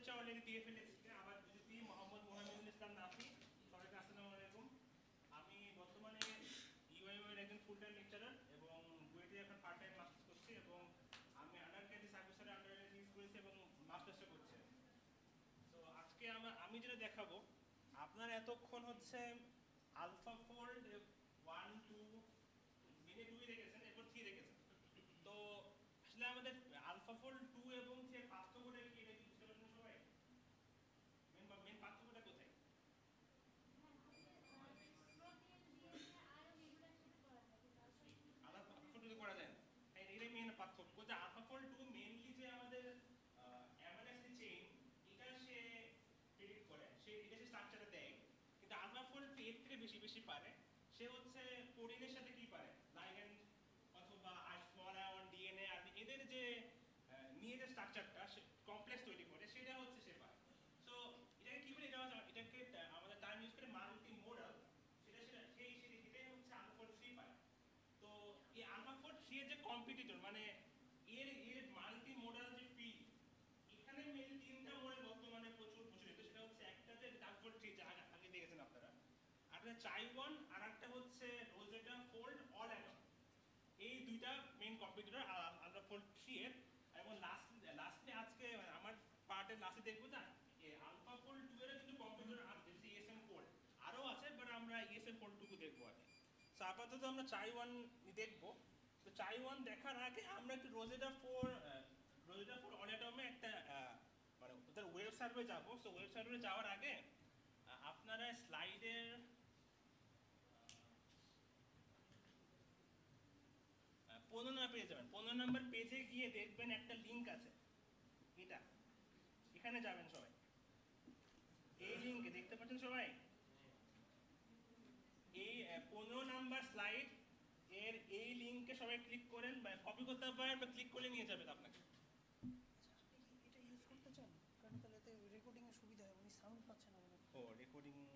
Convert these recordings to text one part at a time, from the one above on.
পরিচয় অলরেডি দিয়ে ফেলেছি, আবার যদি মোহাম্মদ মোহাম্মদুল ইসলাম নাফি। সবাইকে আসসালামু আলাইকুম। আমি বর্তমানে ইউআইএর একজন ফুল টাইম লেকচারার এবং বুয়েটে এখন পার্ট টাইম মাস্টার্স করছি এবং আমি আন্ডার ক্যাডি সার্ভিসের আন্ডারে ইউজ করেছি এবং মাস্টার্সও করছি। তো আজকে আমি যেটা দেখাবো, আপনার এতক্ষণ হচ্ছে আলফা ফোল্ড 1 2 মিনি 2 দেখেছেন, এরপর 3 দেখেছেন। তো আসলে আমাদের আলফা ফোল্ড 2 এবং 3 এর পার্থক্যটা কি, এটা কি বুঝতে পারছেন সবাই? মেন পার্থক্যটা কোথায়? আলফা ফোল্ড করা যায় না, এটাই মেন পার্থক্য। যে আলফা ফোল্ড 2 মেইনলি যে আমাদের অ্যামাইনো অ্যাসিড চেইন, এটা সে প্রেডিক্ট করে, এটা সে স্ট্রাকচারটা দেয়। কিন্তু আলফা ফোল্ড 3 এর থেকে বেশি বেশি পারে। সে হচ্ছে প্রোটিনের সাথে কি পারে, লাইগ্যান্ড অথবা স্মল আয়ন, ডিএনএ আর এদের যে নিয়ে যে স্ট্রাকচারটা সে কমপ্লেক্স তৈরি করে, সেটা হচ্ছে সে পারে। সো এটাকে কি বলে, এটাকে আমাদের টার্ম ইউজ করে মাল্টি মোডাল। সেটাই হচ্ছে আলফা ফোল্ড 3 পারে। তো এই আলফা ফোল্ড 3 এর যে কম্পিটিটর, মানে এর মাল্টি মোডাল যে ফিল্ড, এখানে মেইন তিনটা মোডেল বর্তমানে প্রচুর প্রচলিত। সেটা হচ্ছে একটা যে আলফা ফোল্ড 3 যা আগে দেখেছেন আপনারা, আর একটা চাইওয়ান, আর একটা হচ্ছে রোজেটা ফোল্ড অল অ্যাটম। এই দুইটা মেইন কম্পিটিটর আলফা ফোল্ড 3 এর। এবং লাস্টলি আজকে আমার পার্টের লাস্টে দেখবো না, আলফা ফোল্ড 2 এর কিন্তু কম্পিটিটর আছে, ইএসএম ফোল্ড আরো আছে, বাট আমরা ইএসএম ফোল্ড 2 দেখবো আর কি। সো আপাতত আমরা চাইওয়ান দেখবো। তো চাইওয়ান দেখার আগে আমরা একটু রোজেটা ফোর অল অ্যাটমে একটা মানে ওদের ওয়েব সার্ভে যাবো। সো ওয়েব সার্ভে যাওয়ার আগে আপনারা স্লাইডের 15 নম্বর পেজে যাবেন। 15 নম্বর পেজে গিয়ে দেখবেন একটা লিঙ্ক আছে, এটা এখানে যাবেন সবাই। এই লিঙ্কে দেখতে পাচ্ছেন সবাই, এই 15 নাম্বার স্লাইড এর এই লিঙ্কে সবাই ক্লিক করেন, বা কপি করতে পারেন বা ক্লিক করে নিয়ে যাবেন আপনাকে। এটা ইউজ করতে চান, কারণ তাহলে তো রেকর্ডিং এর সুবিধা হয়, উনি সাউন্ড পাচ্ছেন না। ও রেকর্ডিং, এটা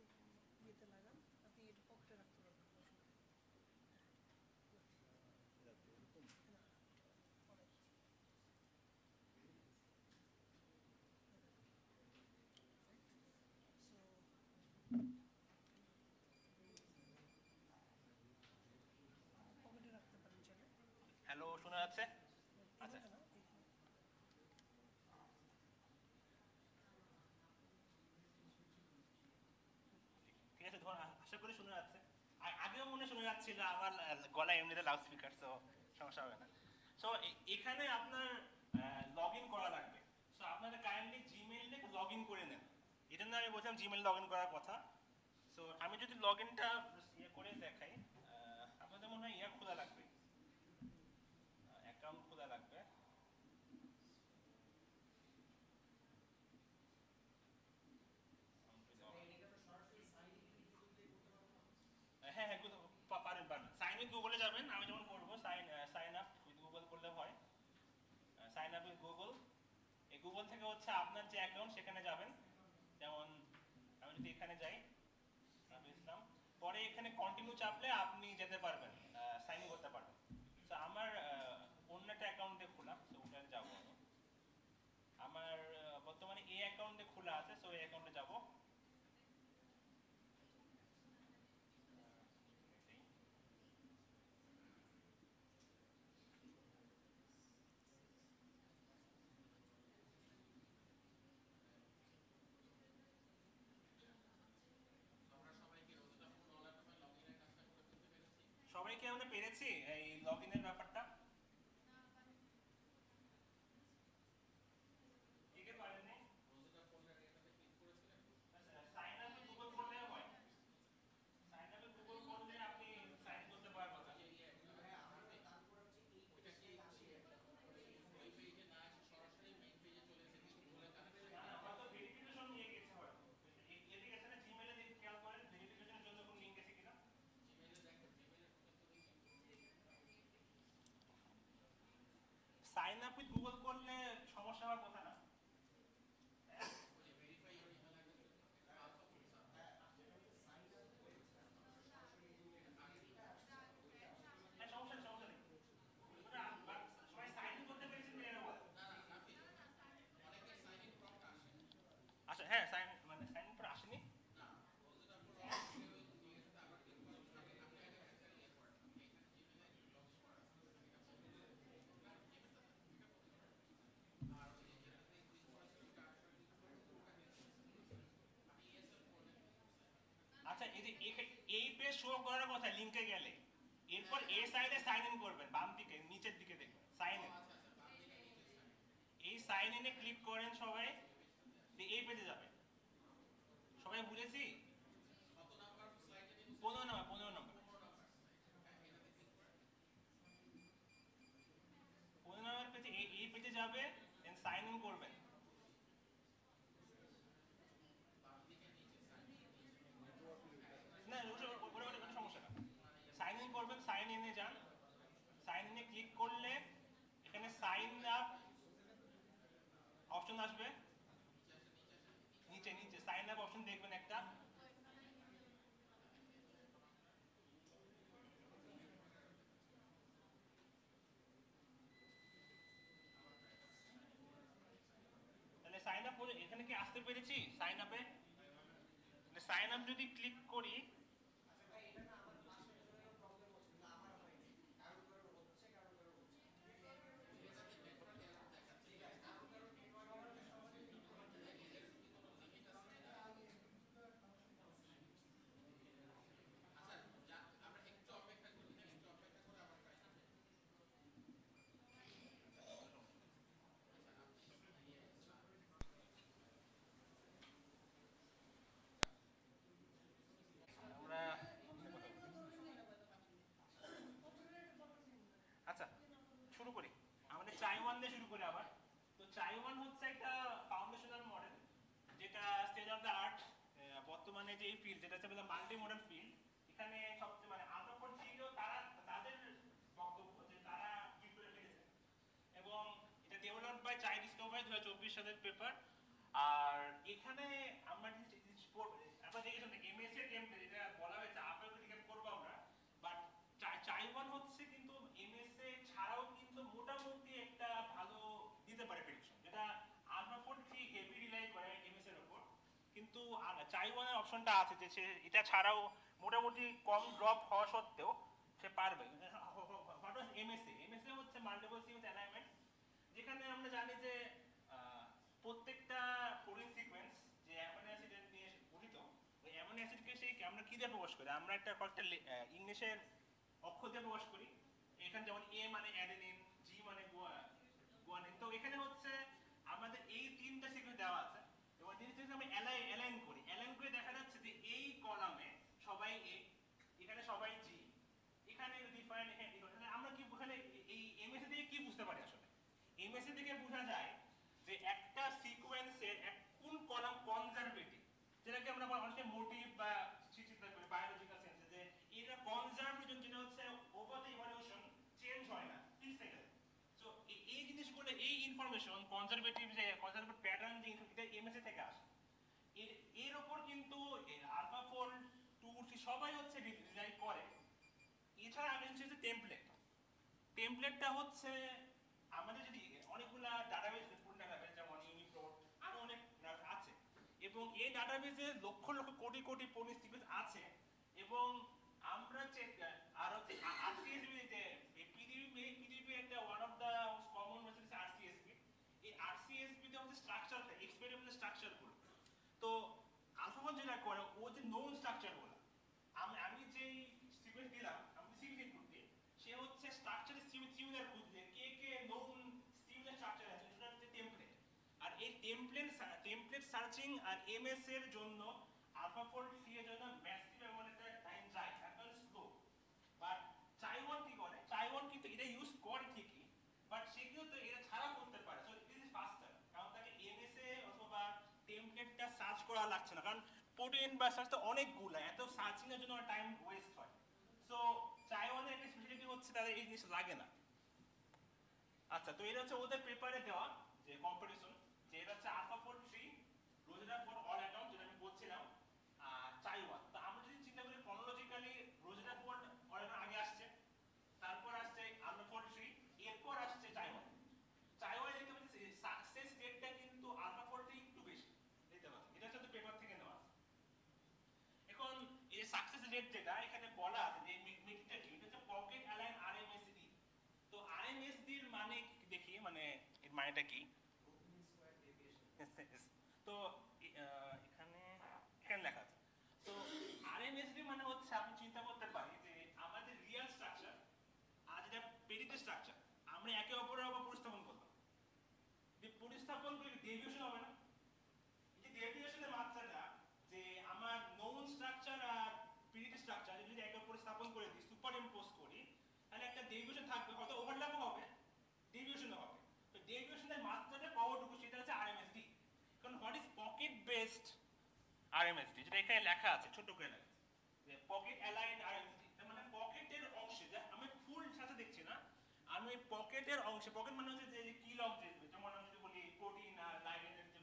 একটু ইয়েতে লাগান, আপনি এটা পকেটে রাখতে পারবেন। পকেটে রাখতে পারেন চাইলে। হ্যালো, শোনা যাচ্ছে? আচ্ছা, ঠিক আছে, ধর আশা করি শোনা যাচ্ছে। আগেও মনে শোনা যাচ্ছিল আমার গলায় এমনিতে লাউড স্পিকার, তো সমস্যা হবে না। সো এখানে আপনার লগ ইন করা লাগবে। সো আপনারা কাইন্ডলি জিমেইলে লগ ইন করে নেন। এই জন্য আমি বলছিলাম জিমেইল লগ ইন করার কথা। সো আমি যদি লগ ইনটা ইয়ে করে দেখাই, আপনাদের মনে হয় ইয়া খোলা লাগবে, অ্যাকাউন্ট খোলা লাগবে। হ্যাঁ হ্যাঁ, পারেন পারেন। সাইন উইথ গুগলে যাবেন, আমি যেমন করবো সাইন আপ উইথ গুগল করলে হয়। সাইন আপ উইথ গুগল, এই গুগল থেকে হচ্ছে আপনার যে অ্যাকাউন্ট সেখানে যাবেন। যেমন আমি যদি এখানে যাই, ইসলাম, পরে এখানে কন্টিনিউ চাপলে আপনি যেতে পারবেন, সাইন ইন করতে পারবেন। তো আমার অন্য একটা অ্যাকাউন্টে খোলা, তো ওখানে যাবো আমি। আমার বর্তমানে এই অ্যাকাউন্টে খোলা আছে, সো এই অ্যাকাউন্টে যাবো। সবাইকে আমরা পেরেছি এই লগ ইনের ব্যাপারটা? একে পারেননি? সাইন আপ গুগল করলে হয়, সাইন আপ গুগল করলে আপনি সাইন করতে পারবেন না। আমরা তো ভেরিফিকেশন নিয়ে গেছি হয়তো, এদিকে এখানে জিমেইলে দেখে খেয়াল করেন ভেরিফিকেশনের জন্য কোন লিংক আছে কিনা। সাইন আপ উইথ গুগল করলে সমস্যা হওয়ার কথা না। হ্যাঁ, সমস্যা নেই, সমস্যা নেই। সবাই সাইন ইন করতে পেরেছেন কিনা এটা বলেন। এই পেজ শো করার কথা লিংকে গেলে, এরপর এই সাইডে সাইন ইন করবেন, বাম দিকে নিচের দিকে দেখবেন সাইন ইন। এই সাইন ইনে ক্লিক করেন সবাই, এই পেজে যাবে। সবাই বুঝেছি? 15 নম্বর, 15 নম্বর, 15 নম্বর পেজে এই পেজে যাবে, দেন সাইন ইন করবেন। না ওটা সমস্যা না, সাইন ইন করবেন, সাইন ইনে যান, সাইন ইনে ক্লিক করলে এখানে সাইন আপ অপশন আসবে, নিচে নিচে সাইন আপ অপশন দেখবেন একটা। তাহলে সাইন আপ এখানে কি আসতে পেরেছি? সাইন আপে সাইন আপ যদি ক্লিক করি, আমরা আচ্ছা শুরু করি, আমাদের চাইওয়ান দিয়ে শুরু করি আবার। তো চাইওয়ান হচ্ছে একটা ফাউন্ডেশনাল মডেল, যেটা স্টেজ অফ দ্য আর্ট বর্তমানে যে এই ফিল্ড, যেটা হচ্ছে মাল্টি মডেল ফিল্ড। এখানে সবচেয়ে মানে আলফাফোর থ্রিও তারা তাদের বক্তব্য যে তারা কি করে ফেলেছে, এবং এটা ডেভেলপড বাই চাই ডিসকভারি 2024 সালের পেপার। আর এখানে আমরা আপনারা দেখেছেন এমএস এর টেমপ্লেট, এটা বলা হয়েছে আপনাদের রিক্যাপ করব আমরা। বাট চাইওয়ান হচ্ছে কিন্তু এমএস এ ছাড়াও কিন্তু মোটামুটি একটা ভালো দিতে পারে প্রেডিকশন, যেটা আলফাফোর 3 হেভি রিলাই করে এমএস এর উপর। কিন্তু চাইওয়ানের অপশনটা আছে যে সে এটা ছাড়াও মোটামুটি কম ড্রপ হওয়া সত্ত্বেও সে পারবে। এমএসএ হচ্ছে মাল্টিপল সিকোয়েন্স অ্যালাইনমেন্ট, যেখানে আমরা জানি যে প্রত্যেকটা প্রোটিন সিকোয়েন্স যে অ্যামিনো অ্যাসিড নিয়ে গঠিত, ওই অ্যামিনো অ্যাসিডকে সেই আমরা কি দিয়ে প্রকাশ করি? আমরা একটা কয়েকটা ইংলিশের অক্ষর দিয়ে প্রকাশ করি। এখানে যেমন এ মানে অ্যাডেনিন, জি মানে গুয়ানিন। তো এখানে হচ্ছে আমাদের এই তিনটা সিকোয়েন্স দেওয়া আছে, এবং জিনিসটাকে আমি অ্যালাইন করি। অ্যালাইন করে দেখা যাচ্ছে যে এই কলামে সবাই এ, এখানে সবাই জি, এখানে ডিফারেন্ট, এখানে আমরা কি ওখানে এই এমএসএ থেকে কি বুঝতে পারি? আসলে এমএসএ থেকে বোঝা যায় যে একটা সিকোয়েন্সের কোন কলাম কনজারভেটিভ, যেটাকে আমরা অনেকে মোটিভ বা চিন্তা করি বায়োলজিক্যাল সেন্সে, যে এটা কনজারভেটিভ, যেটা হচ্ছে ওভার দ্য ইভলিউশন চেঞ্জ হয় না, ঠিক আছে। সো এই জিনিসগুলো, এই ইনফরমেশন কনজারভেটিভ, যে কনজারভেটিভ প্যাটার্ন, যে এটা এমএসএ থেকে আসে। এর উপর কিন্তু আলফাফোর 2 3 সবাই হচ্ছে রিলাই করে। এছাড়া আমি হচ্ছে টেমপ্লেট, টেমপ্লেটটা হচ্ছে আমাদের যদি অনেকগুলা ডাটাবেস, ফুল ডাটাবেস যেমন ইউনিপ্রোট, আরো অনেক আছে, এবং এই ডাটাবেসে লক্ষ লক্ষ কোটি কোটি প্রোটিন সিকোয়েন্স আছে। এবং আমরা আরো আরসিএসবি, যে পৃথিবীর একটা one of the common method হচ্ছে আরসিএসবি। এই আরসিএসবি তে হচ্ছে স্ট্রাকচারটা, এক্সপেরিমেন্টাল স্ট্রাকচারগুলো। তো আলফাফোন যেটা করে, ও যে নোন স্ট্রাকচারগুলো, আমি যেই সিকোয়েন্স দিলাম, আমি সিকোয়েন্স করতে, সে হচ্ছে স্ট্রাকচারে সিমিলার খুঁজবে, কে কে নোন সিমিলার স্ট্রাকচার আছে, সেটা হচ্ছে টেমপ্লেট। আর এই টেমপ্লেট সার্চিং আর এমএস এর জন্য আলফাফোল্ড 3 এর জন্য ম্যাসিভ অ্যামাউন্ট অফ টাইম যায়, একদম স্লো। বাট চাইওয়ান কি করে? চাইওয়ান কিন্তু এটা ইউজ করে ঠিকই, বাট সে কিন্তু এটা ছাড়াও করতে পারে। সো ইট ইজ ফাস্টার, কারণ তাকে এমএসএ অথবা টেমপ্লেটটা সার্চ করা লাগছে না, কারণ প্রোটিন বা সার্চ তো অনেকগুলো, এত সার্চিং এর জন্য টাইম ওয়েস্ট হয়। সো চাইওয়ানের একটা স্পেশালিটি হচ্ছে তাদের এই জিনিস লাগে না। আচ্ছা, তো এটা হচ্ছে ওদের পেপারে দেওয়া যে কম্পিটিশন, যে এটা হচ্ছে আলফাফোল্ড 3, রোজেটা ফর অল অ্যাটম, যেটা আমি বলছিলাম, আর চাইওয়ান। তো আমরা যদি চিন্তা করি ক্রনোলজিক্যালি, রোজেটা ফর অল অ্যাটম আগে আসছে, তারপর আসছে আলফাফোল্ড 3, এরপর আসছে চাইওয়ান। চাইওয়ান দেখতে পাচ্ছি সাকসেস রেটটা কিন্তু আলফাফোল্ড থেকে একটু বেশি দেখতে পাচ্ছি, এটা হচ্ছে পেপার থেকে নেওয়া। এখন এই সাকসেস রেট যেটা এখানে বলা আছে, যে মেট্রিকটা কি, এটা হচ্ছে পকেট অ্যালাইন আরএমএসডি। তো আরএমএসডি এর মানে দেখি, মানে এর মানেটা কি? তো এখানে এখানে লেখা আছে। তো আরএমএসডি মানে হচ্ছে আপনি চিন্তা করতে পারি যে আমাদের রিয়েল স্ট্রাকচার আর যেটা পেরিটের স্ট্রাকচার আমরা একে অপরের উপর প্রতিস্থাপন করলাম। যে প্রতিস্থাপন করে ডেভিয়েশন হবে না? এই যে ডেভিয়েশনের মাত্রাটা, যে আমার নোন স্ট্রাকচার আর পেরিটের স্ট্রাকচার যদি একে অপরে স্থাপন করে দিই, সুপার ইম্পোজ করি, তাহলে একটা ডেভিয়েশন থাকবে, হয়তো ওভারল্যাপও হবে, ডেভিয়েশনও হবে। তো ডেভিয়েশনের মাত্রাটা কতটুকু সেটা হচ্ছে আরএমএসডি। কারণ হোয়াট ইজ পকেট বেসড আরএমএসডি, যেটা এখানে লেখা আছে ছোট করে লেখা যে পকেট অ্যালাইন্ড আরএমএসডি, তার মানে পকেটের অংশে, যা আমি ফুল সাথে দেখছি না, আমি পকেটের অংশে, পকেট মানে হচ্ছে যে কি লক, যেমন আমি যদি বলি প্রোটিন আর লাইগেন্ডের যে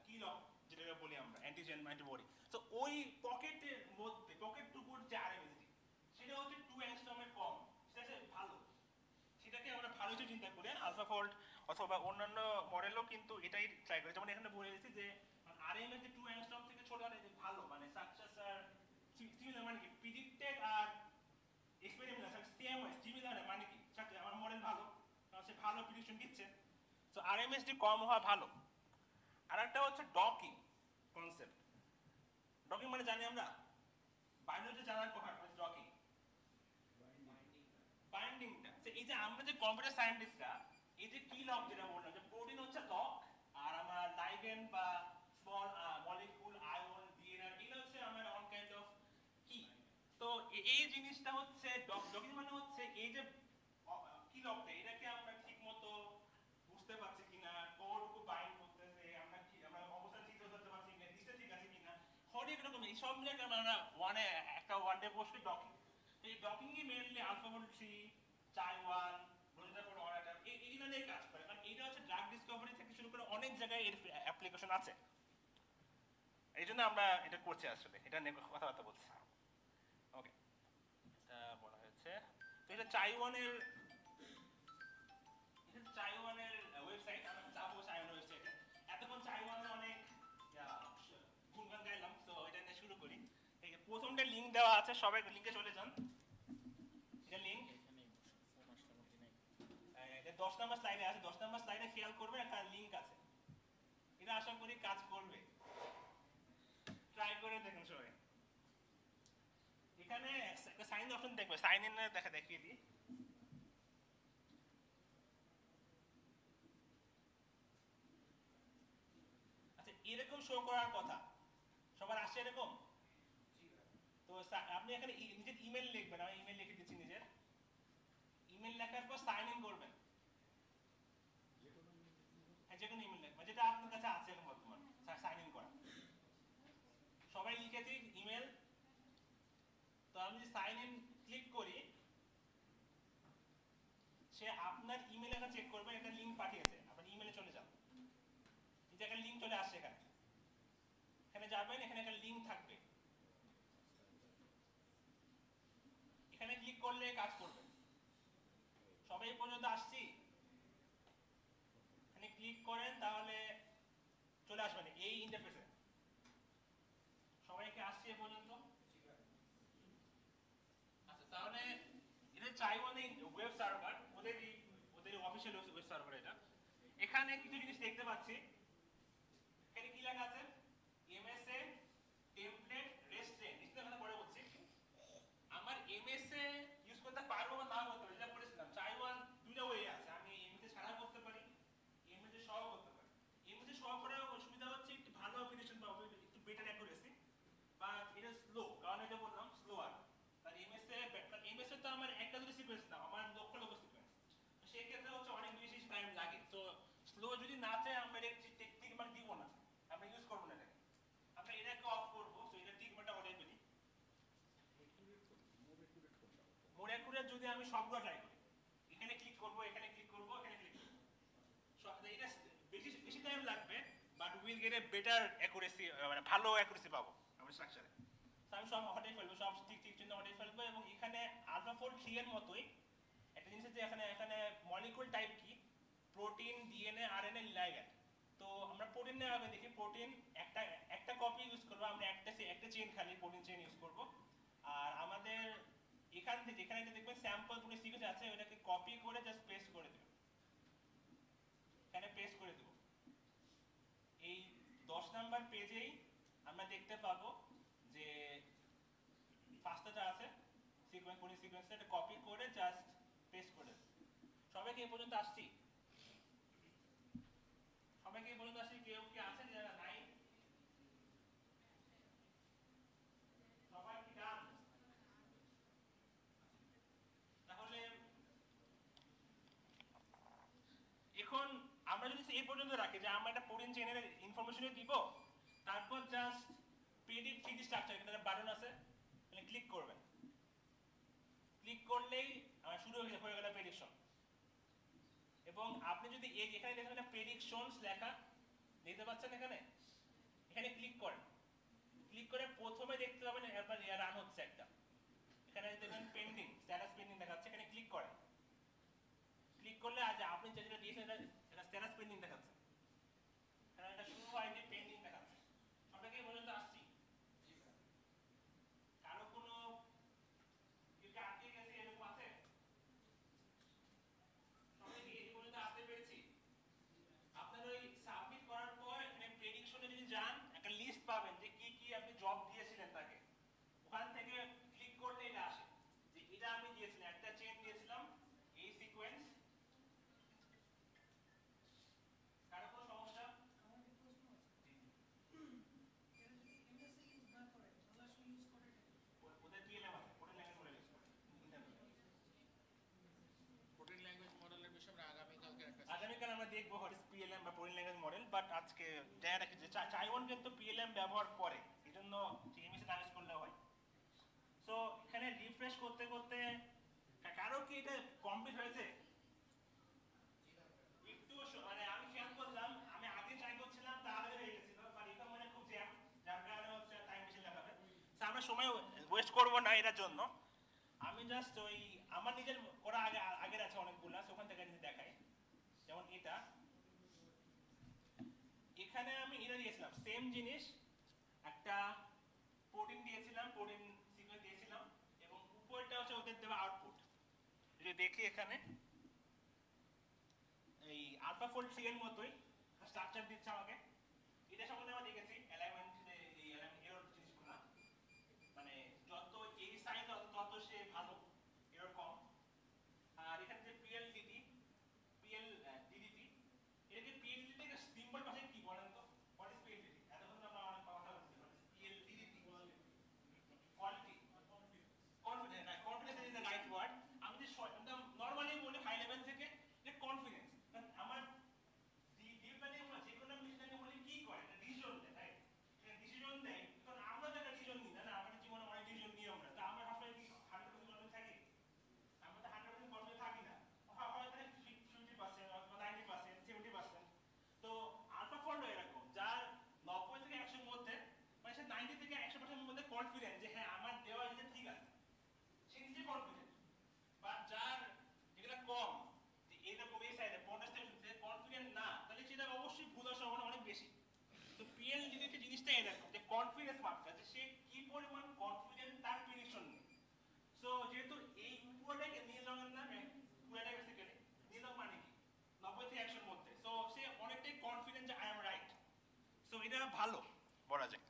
কি লক যেটাকে বলি আমরা অ্যান্টিজেন অ্যান্টিবডি, তো ওই পকেটের মধ্যে পকেটটুকুর যে আরএমএসডি সেটা হচ্ছে 2 অ্যাংস্ট্রমের কম, সেটা হচ্ছে ভালো, সেটাকে আমরা ভালো হিসেবে চিন্তা করি। আলফাফোল্ড অথবা অন্যান্য মডেলও কিন্তু এটাই ট্রাই করে, যেমন এখানে বলে দিচ্ছি যে আরএমএস যে 2 অ্যাংস্ট্রম থেকে ছোট আর ভালো, মানে সাকসেস আর সিমিলার, মানে কি প্রিডিক্টেড আর এক্সপেরিমেন্ট সেম হয়, সিমিলার মানে কি সাথে আমার মডেল ভালো, কারণ সে ভালো প্রিডিকশন দিচ্ছে। সো আরএমএসডি কম হওয়া ভালো। আর একটা হচ্ছে ডকিং কনসেপ্ট। ডকিং মানে জানি আমরা বায়োলজি জানার কথা, ডকিং বাইন্ডিংটা, এই যে আমরা যে কম্পিউটার সায়েন্টিস্টরা এই যে কি লক যেটা বললাম, যে প্রোটিন হচ্ছে লক আর আমার লাইগেন্ড বা স্মল মলিকিউল আয়ন ডিএনএ এগুলো হচ্ছে আমার অন কাইন্ড অফ কি। তো এই জিনিসটা হচ্ছে ডকিং মানে হচ্ছে এই যে কি লকটা, এটাকে আমরা ঠিকমতো বুঝতে পারছি কিনা, কতটুকু বাইন্ড করতেছে, আমরা কি আমরা অবস্থা ঠিক করতে পারছি কিনা, ডিসটা ঠিক আছে কিনা, হরেক রকম এই সব মিলে আমরা একটা ওয়ান ডে পোস্টে ডকিং। এই ডকিং এ মেইনলি আলফাফোল্ড 3, চাইওয়ান, রোজেটার ফর অরাটার এইগুলো নিয়ে কাজ করে, কারণ এটা হচ্ছে ড্রাগ ডিসকভারি থেকে শুরু করে অনেক জায়গায় এর অ্যাপ্লিকেশন আছে। এই জন্য আমরা এটা করছি, আসলে এটা নিয়ে কথাবার্তা বলছি। ওকে, এটা বলা হয়েছে। তো এটা চাইওয়ানের ওয়েবসাইট, আমরা যাবো চাইওয়ানের ওয়েবসাইটে। এতক্ষণ চাইওয়ানের অনেক গুণগান গাইলাম, তো এটা নিয়ে শুরু করি। এই প্রথমটা লিংক দেওয়া আছে, সবাই লিংকে চলে যান। এটা লিংক 10 নম্বর স্লাইডে আছে, 10 নম্বর স্লাইডে খেয়াল করবেন একটা লিংক আছে, এটা আশা করি কাজ করবে, ট্রাই করে দেখুন সবাই। এখানে একটা সাইন অপশন দেখবে, সাইন ইন দেখিয়ে দিই। আচ্ছা, এরকম শো করার কথা, সবার আসছে এরকম? তো আপনি এখানে নিজের ইমেল লিখবেন, আমি ইমেল লিখে দিচ্ছি নিজের। ইমেল লেখার পর সাইন ইন করবেন, যে কোনো ইমেল লিখবেন যেটা আপনার কাছে আছে এখন বর্তমান, সাইন ইন করা। সবাই লিখেছি ইমেল। তো আমি যদি সাইন ইন ক্লিক করি, সে আপনার ইমেল এখন চেক করবে, একটা লিংক পাঠিয়েছে, আপনার ইমেলে চলে যান, এই যে একটা লিংক চলে আসছে, এখানে যাবেন, এখানে একটা লিংক থাকবে, এখানে ক্লিক করলে কাজ করবে। সবাই পর্যন্ত আসছি? এখানে ক্লিক করেন তাহলে চলে আসবেন এই ইন্টারফেসে। সবাইকে আসছে এ পর্যন্ত? আচ্ছা, তাহলে এটা চাইওয়ানের ওয়েব সার্ভার, ওদের অফিশিয়াল ওয়েব সার্ভার এটা। এখানে কিছু জিনিস দেখতে পাচ্ছি, এখানে কি লেখা আছে? এমএসএ টেমপ্লেট রেস্ট্রেন্ট, এটা কথা পরে বলছি। আমার এমএসএ ইউজ করতে পারবো বা নাও করতে পারি, যেটা বলেছিলাম চাইওয়ান দুইটা ওয়ে আছে, আমি এমএসএ ছাড়া করতে পারি, এমএসএ সহ করতে পারি। এমএসএ সহ করার সুবিধা হচ্ছে একটু ভালো অ্যাপ্লিকেশন পাবো, একটু বেটার অ্যাকুরেসি, বাট এটা স্লো, কারণ এটা বললাম স্লোয়ার। আর এমএসএ তো আমার একটা দুটো সিকোয়েন্স না, আমার লক্ষ লক্ষ সিকোয়েন্স, তো সেই ক্ষেত্রে হচ্ছে অনেক বেশি টাইম লাগে। তো স্লো যদি না চাই আমরা এটা টিক মার্ক দিব না, আমরা ইউজ করবো না এটাকে, আমরা এটাকে অফ করবো। তো এটা টিক মার্কটা অনেক বেশি মোর অ্যাকুরেট যদি আমি সবগুলো ট্রাই করি, এখানে ক্লিক করবো, এখানে ক্লিক করবো, এখানে ক্লিক করবো, এটা বেশি বেশি টাইম লাগবে, but will get a better accuracy, মানে ভালো অ্যাকুরেসি পাবো আমরা স্ট্রাকচারে। তো আমি সব হটাই ফেলবো, সব ঠিক ঠিক চিহ্ন হটাই ফেলবো। এবং এখানে আলফাফোল্ড 3 এর মতোই একটা জিনিস আছে, এখানে এখানে মলিকুল টাইপ কি, প্রোটিন, ডিএনএ, আরএনএ, লাইগ্যান্ড। তো আমরা প্রোটিন নিয়ে আগে দেখি, প্রোটিন একটা একটা কপি ইউজ করবো আমরা, একটা চেইন খালি প্রোটিন চেইন ইউজ করবো। আর আমাদের এখান থেকে যেখানে দেখবেন স্যাম্পল পুরো সিকোয়েন্স আছে, ওটাকে কপি করে জাস্ট পেস্ট করে দেব, এখানে পেস্ট করে দেব। এই 10 নাম্বার পেজেই আমরা দেখতে পাবো যে ফার্স্টটা আছে সিকোয়েন্স, কোন সিকোয়েন্সটা এটা কপি করে জাস্ট পেস্ট করে সবাইকে এই পর্যন্ত আসছি, সবাইকে এই পর্যন্ত আসছি, কেউ কি আছে যারা নাই? সবাই কি ডান? তাহলে এখন আমরা যদি এই পর্যন্ত রাখি যে আমরা একটা প্রোটিন চেইনের ইনফরমেশন দিব, তারপর জাস্ট প্রেডিক্ট 3D স্ট্রাকচার এখানে বাটন আছে, তাহলে ক্লিক করবেন, ক্লিক করলেই শুরু হয়ে গেল প্রেডিকশন। এবং আপনি যদি এখানে দেখেন একটা প্রেডিকশনস লেখা দেখতে পাচ্ছেন, এখানে এখানে ক্লিক করেন, ক্লিক করে প্রথমে দেখতে পাবেন এবার রান হচ্ছে একটা, এখানে দেখবেন পেন্ডিং, স্ট্যাটাস পেন্ডিং দেখাচ্ছে, এখানে ক্লিক করেন, ক্লিক করলে আজ আপনি যেটা দিয়েছেন এটা স্ট্যাটাস পেন্ডিং দেখাচ্ছে, কারণ এটা শুরু হয়নি, পেন্ডিং দেখাচ্ছে। সবাইকে এই পর্যন্ত আসছি? কারো কোনো কিছু আটকে গেছে এরকম আছে? সবাইকে এই পর্যন্ত আসতে পেরেছি? আপনার ওই সাবমিট করার পর এখানে প্রেডিকশনে যদি যান একটা লিস্ট পাবেন যে কি কি আপনি জব দিয়েছিলেন তাকে, ওখান থেকে ক্লিক করলে এটা আসে যে এটা আমি দিয়েছিলাম, একটা চেইন দিয়েছিলাম এই সিকোয়েন্স। কারো কোনো সমস্যা? আমার একটা প্রশ্ন আছে, এরা যদি এমএসএ ইউজ না করে তাহলে আসলে ইউজ করে ওদের পিএলএম আছে, ওদের ল্যাঙ্গুয়েজ মডেল ইউজ করে। প্রোটিন ল্যাঙ্গুয়েজ মডেলের বিষয়ে আমরা আগামীকালকে একটা আগামীকাল আমরা দেখবো হোয়াট ইজ পিএলএম বা প্রোটিন ল্যাঙ্গুয়েজ মডেল, বাট আজকে জানা রাখি যে চাইওয়ান কিন্তু পিএলএম ব্যবহার করে, এজন্য এমএসএ না ইউজ করলে হয়। সো এখানে রিফ্রেশ করতে করতে কারো কি এটা কমপ্লিট হয়েছে? একটু মানে আমি খেয়াল করলাম, আমি আগে ট্রাই করছিলাম তাহলে হয়ে গেছিল, বাট এটা মানে খুব জ্যাম, যার কারণে হচ্ছে টাইম বেশি লাগাবে। সো আমরা সময় ওয়েস্ট করব না এটার জন্য, আমি জাস্ট ওই আমার নিজের করা আগের আছে অনেকগুলা, ওখান থেকে যদি দেখাই, যেমন এটা এখানে আমি এটা দিয়েছিলাম সেম জিনিস, একটা প্রোটিন দিয়েছিলাম, প্রোটিন সিকোয়েন্স দিয়েছিলাম, এবং উপরটা হচ্ছে ওদের দেওয়া আউটপুট। যদি দেখি এখানে এই আলফাফোল্ড 3 এর মতোই স্ট্রাকচার দিচ্ছে আমাকে, এটা সম্বন্ধে আমরা দেখেছি অ্যালাইনমেন্ট, এই এরর জিনিসগুলো, মানে যত এই সাইজ তত সে ভালো, এরর কম। আর এখানে যে পিএলডিটি, পিএলডিডিটি, এটাকে পিএলডিটি থেকে সিম্বল ভাষায় কি বলেন তো? What is PLDT? এতক্ষণ আমরা অনেক কথা বলছি, PLDDT quality confidence, right, confidence is the right word. আমি যে একদম নরমালি বলি হাই লেভেল থেকে, যে কনফিডেন্স, কারণ আমার ডিপ লার্নিং হলো যে কোনো মেশিন লার্নিং হলে কি করে, এটা ডিসিশন দেয়, রাইট, এটা ডিসিশন দেয়, কারণ আমরা তো একটা ডিসিশন নিই না, আমাদের জীবনে অনেক ডিসিশন নিই আমরা, তো আমরা সবসময় কি 100% কনফিডেন্স থাকি? আমরা তো 100% কনফিডেন্স থাকি না, হয়তো 50% অথবা 90%, 70%। তো আলফাফোল্ড এরকম, যার 90 থেকে 100 এর মধ্যে, মানে সে 90 থেকে 100% এর মধ্যে কনফিডেন্ট যে হ্যাঁ আমার দেওয়া জিনিস ঠিক আছে, সে নিজে কনফিডেন্ট। বা যার যেগুলো কম, যে এরকম এই সাইডে 50 থেকে কনফিডেন্ট না, তাহলে সেটা অবশ্যই ভুল হওয়ার সম্ভাবনা অনেক বেশি। তো পিএলডিটি জিনিসটা এরকম যে কনফিডেন্স মাপটা, যে সে কি পরিমাণ কনফিডেন্ট তার প্রেডিকশন নিয়ে। সো যেহেতু এই পুরোটাকে নীল রঙের নামে, পুরোটাকে সেকেন্ডে নীল রং মানে কি 90 থেকে 100 এর মধ্যে, সো সে অনেকটাই কনফিডেন্ট যে আই এম রাইট। সো এটা ভালো বলা যায়।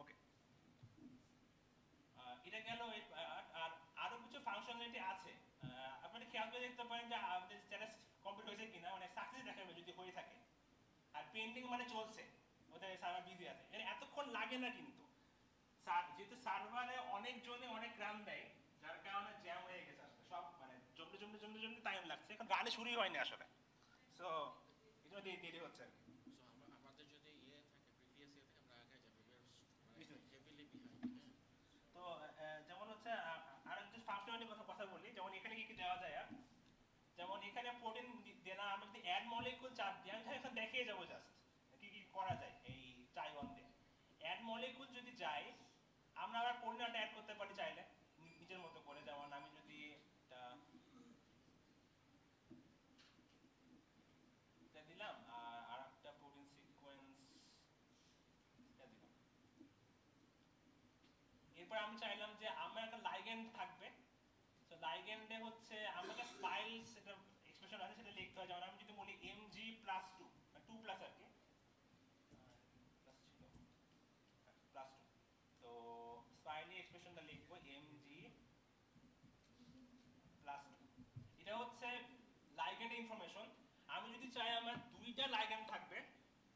ওকে, এটা গেল। আর আরো কিছু ফাংশনালিটি আছে, আপনারা খেয়াল করে দেখতে পারেন যে আমাদের স্ট্যাটাস কমপ্লিট হয়েছে কিনা, মানে সাকসেস দেখাবে যদি হয়ে থাকে, আর পেন্ডিং মানে চলছে, ওদের সার্ভার বিজি আছে, এর এতক্ষণ লাগে না কিন্তু, যেহেতু সার্ভারে অনেক জনে অনেক রান দেয়, যার কারণে জ্যাম হয়ে গেছে আসলে সব, মানে জমতে জমতে জমতে জমতে টাইম লাগছে, এখন রানে শুরুই হয়নি আসলে, সো এই জন্য দেরি হচ্ছে আর কি। সো আমাদের যদি থাকে প্রিভিয়াস থাকে আমরা আগে যাবো, বুঝতে হেভিলি বিহাইন্ড। তো যেমন হচ্ছে আর একটা ফাংশনালিটির কথা বলি, যেমন এখানে কি কি দেওয়া যায়, যেমন এখানে প্রোটিন দেনা, আমি যদি অ্যাড মলিকিউল চাপ দিই, আমি এখানে দেখিয়ে যাবো জাস্ট কি কি করা যায় এই চাইওয়ান দিয়ে। অ্যাড মলিকিউল যদি যাই, আমরা আবার কোঅর্ডিনেট অ্যাড করতে পারি চাইলে নিজের মতো করে, যেমন আমি যদি এটা দিলাম, আর একটা প্রোটিন সিকোয়েন্স দিলাম, এরপর আমি চাইলাম যে আমার একটা লাইগেন্ড থাকবে, তো লাইগেন্ডে হচ্ছে আমাকে স্পাইলস এটা এক্সপ্রেশন আছে সেটা লিখতে হয়, যেমন আমি যদি বলি mg+2, 2 প্লাস আর কি, প্লাস ছিল প্লাস 2, তো স্পাইলি এক্সপ্রেশনটা লিখবো ইনফরমেশন। আমি যদি চাই আমার দুইটা লাইগ্যান্ড থাকবে,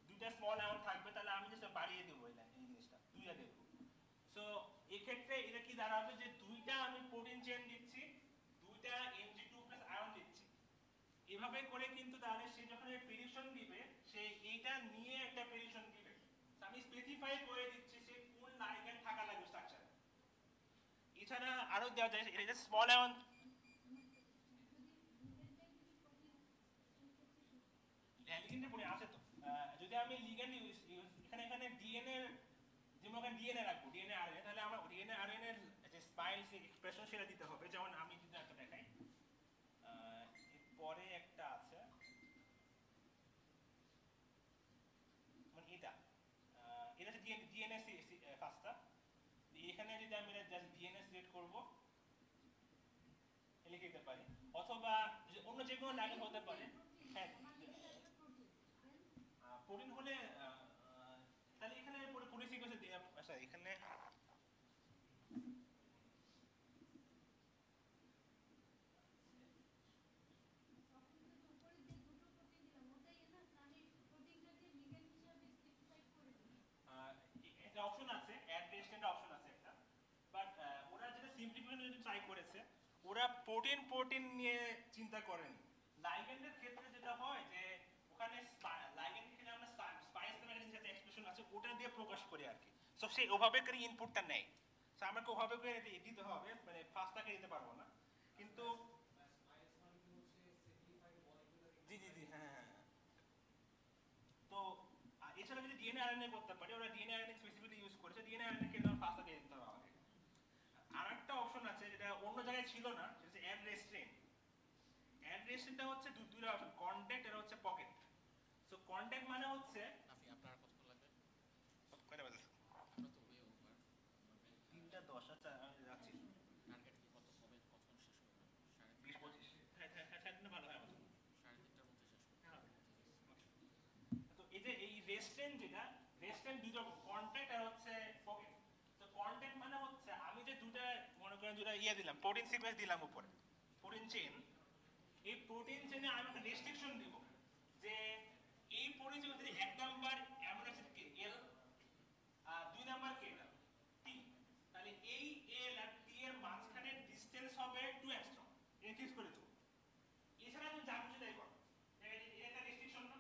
দুইটা স্মল অ্যামাউন্ট থাকবে, তাহলে আমি জাস্ট বাড়িয়ে দেবো এই জিনিসটা, দুইটা দেবো। সো এক্ষেত্রে এটা কি দাঁড়াবে যে দুইটা আমি প্রোটিন চেন দিচ্ছি, দুইটা Mg2 প্লাস আয়ন দিচ্ছি। এভাবে করে কিন্তু তাহলে সে যখন প্রেডিকশন দিবে সে এইটা নিয়ে একটা প্রেডিকশন দিবে। আমি স্পেসিফাই করে দিচ্ছি সে কোন লাইগ্যান্ড থাকা লাগবে স্ট্রাকচারে। এছাড়া আরো দেওয়া যায়, এটা স্মল অ্যামাউন্ট লিগ্যান্ডের পরে আছে তো। যদি আমি লিগ্যান্ড এখানে ডিএনএ যেমন ডিএনএ রাখবো, ডিএনএ আরএনএ, তাহলে আমার ডিএনএ আরএনএ এর যে স্পাইল যে এক্সপ্রেশন সেটা দিতে হবে। যেমন আমি যদি একটা দেখাই, পরে একটা আছে মানে এটা হচ্ছে ডিএনএ কাজটা। এখানে যদি আমি জাস্ট ডিএনএ সিলেক্ট করব লিখে দিতে পারি, অথবা অন্য যে কোনো লাইন হতে পারে। হ্যাঁ, প্রোটিন হলে তাহলে এখানে প্রোটিন সিকোয়েন্স দিয়ে আচ্ছা এখানে একটা অপশন আছে, অ্যাড রেজিস্ট্যান্ট অপশন আছে একটা, বাট ওরা যেটা সিম্পলিফিকেশন ট্রাই করেছে, ওরা প্রোটিন নিয়ে চিন্তা করেনি। লাইগ্যান্ডের ক্ষেত্রে যেটা হয় যে ওখানে লাইগ্যান্ডের ক্ষেত্রে আমরা স্পাইস নামের একটা জিনিস এক্সপ্রেশন আছে, ওটা দিয়ে প্রকাশ করি আর কি। সো সেই ওভাবে করে ইনপুটটা নেয়। সো আমাকে ওভাবে করে দিতে হবে, মানে ফাস্টটাকে দিতে পারবো না। কিন্তু জি জি জি হ্যাঁ হ্যাঁ। তো এছাড়া যদি ডিএনএ আরএনএ করতে পারি, ওরা ডিএনএ আরএনএ স্পেসিফিকলি ইউজ করেছে, ডিএনএ আরএনএ কে আমরা ফাস্টটা দিয়ে দিতে হবে আমাকে। আর একটা অপশন আছে যেটা অন্য জায়গায় ছিল না, সেটা হচ্ছে অ্যাড রেস্ট্রেইন। অ্যাড রেস্ট্রেইনটা হচ্ছে দুইটা অপশন, কন্ট্যাক্ট আর হচ্ছে পকেট। সো কন্ট্যাক্ট মানে হচ্ছে নাফি আপনার কতক্ষণ লাগবে? কয়টা বাজে? আমরা তো ওয়ে ওভার 3:10। আচ্ছা আমি যাচ্ছি। টার্গেট কি কত হবে, কতক্ষণ শেষ করবেন? 20-25। হ্যাঁ হ্যাঁ হ্যাঁ, সাড়ে তিনটা ভালো হয় আমাদের। 3:30টার মধ্যে শেষ করবেন? হ্যাঁ। ঠিক আছে। তো এই যে এই রেস্ট্রেইন যেটা, রেস্ট্রেইন দুটো কন্ট্যাক্ট আর হচ্ছে পকেট। তো কন্ট্যাক্ট মানে হচ্ছে আমি যে দুটা মনে করেন দুটা দিলাম, প্রোটিন সিকোয়েন্স দিলাম উপরে, প্রোটিন চেইন। এই প্রোটিন চেইনে আমি একটা রেস্ট্রিকশন দিব যে এই প্রোটিন চেইনে যদি এক নাম্বার অ্যামিনো অ্যাসিড কে এল আর দুই নাম্বার কে টি, তাহলে এই এল আর টি এর মাঝখানে ডিসটেন্স হবে 2 অ্যাংস্ট্রম। এটা ফিক্স করে দেব। এছাড়া তুমি যা খুশি তাই করো, এটা রেস্ট্রিকশন না।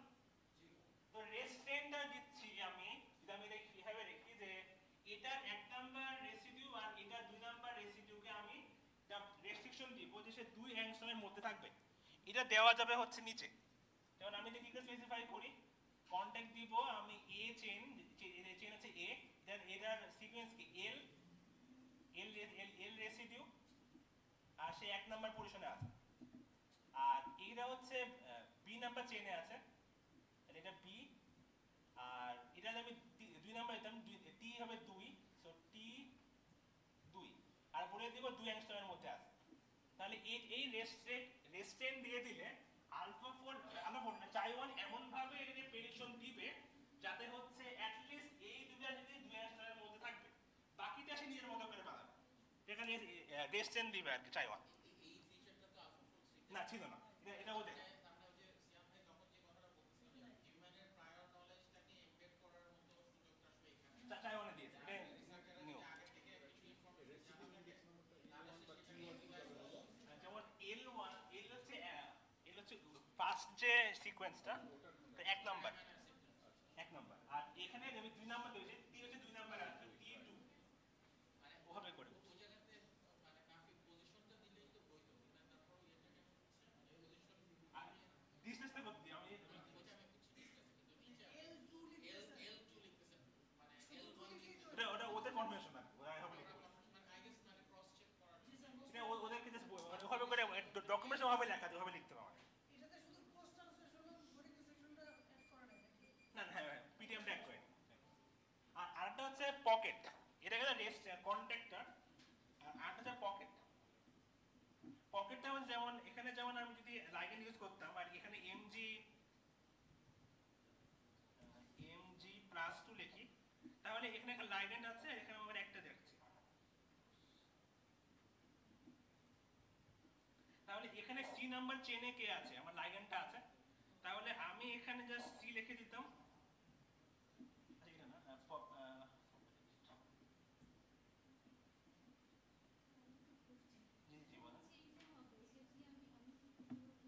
তো রেস্ট্রেইনটা দিচ্ছি আমি, যদি আমি এটা কিভাবে রাখি যে এটার এক নাম্বার রেসিডিউ আর এটার দুই নাম্বার রেসিডিউকে আমি রেস্ট্রিকশন দিব যে সে 2 অ্যাংস্ট্রমের মধ্যে থাকবে। এটা দেওয়া যাবে হচ্ছে নিচে। যেমন আমি যদি স্পেসিফাই করি, কন্টাক্ট দিব আমি এ চেইন, চেইন হচ্ছে এ, দেন এটার সিকোয়েন্স কি এল, এল এল রেসিডিউ, আর সে এক নাম্বার পজিশনে আছে। আর এটা হচ্ছে বি নাম্বার চেইনে আছে, এটা বি। আর এটা আমি দুই নাম্বার দিতাম, টি হবে 2, সো টি 2, আর বলে দিব 2 অ্যাংস্ট্রমের মধ্যে আছে। তাহলে এই রেস্ট্রেইন দিয়ে দিলে আলফা 4 চাই 1 এমন ভাবে এর প্রেডিকশন দিবে যাতে হচ্ছে অ্যাট লিস্ট এই দুটো যদি 2 অ্যাংস্ট্রমের মধ্যে থাকবে, বাকিটা সে নিজের মতো করে বানাবে। এখানে রেস্ট্রেইন দিবে আর কি চাই 1। এই ফিচারটা তো আলফা 4 ছিল না ছিল না, এটা ওদের আমরা ওই যে সিয়াম ভাই যখন যে কথাটা বলতেছিলাম যে হিউম্যানের প্রায়র নলেজটাকে এমবেড করার মতো সুযোগটা আসলে এখানে চাই 1 দিয়েছে। এটা নিউ আগে থেকে কিছু ইনফরমেশন জানা থাকে, তাহলে সেটাকে ইউটিলাইজ করব। যেমন L1 এল হচ্ছে ফার্স্ট যে সিকোয়েন্সটা, তো এক নাম্বার, আর এখানে আমি 2 নাম্বার দিয়েছি, টি হচ্ছে 2 নাম্বার আছে, টি2 মানে ওভাবে করে ওই জায়গাতে মানে কাফি পজিশনটা দিলেই তো হইতো, কিন্তু তারপর এটাকে মানে পজিশন আর ডিসটেন্সটা কত দিই আমি? ওইটা আমি বুঝছি, ঠিক আছে, কিন্তু নিচে L2 লিখতেছেন, মানে L1 লিখতেছেন, ওটা ওদের কনভেনশন না, ওরা এভাবে লিখে বলে। মানে আই গেস মানে ক্রস চেক করার এটা ওদেরকে জাস্ট ওভাবে করে ডকুমেন্টস ওভাবে লেখা আছে, ওভাবে লিখতে হবে আমাকে। এটাতে শুধু পোস্ট ট্রান্সলেশন ভর্টিক্যাল সেকশনটা অ্যাড করা নাই নাকি? না হ্যাঁ পিডিএম ট্যাগ করে। আর আরেকটা হচ্ছে পকেট, এটা গেল রেস্ট কন্ট্যাক্টর। আর আরেকটা হচ্ছে পকেট। পকেটটা হচ্ছে যেমন এখানে যেমন আমি যদি লাইগেন্ড ইউজ করতাম আর এখানে mg+2 লিখি, তাহলে এখানে একটা লাইগেন্ড আছে, এখানে আমরা একটা দেখছি। তাহলে এখানে সি নাম্বার চেনে কে আছে, আমার লাইগেন্ডটা আছে, তাহলে আমি এখানে জাস্ট সি লিখে দিতাম। এটা না জি জি বলেন।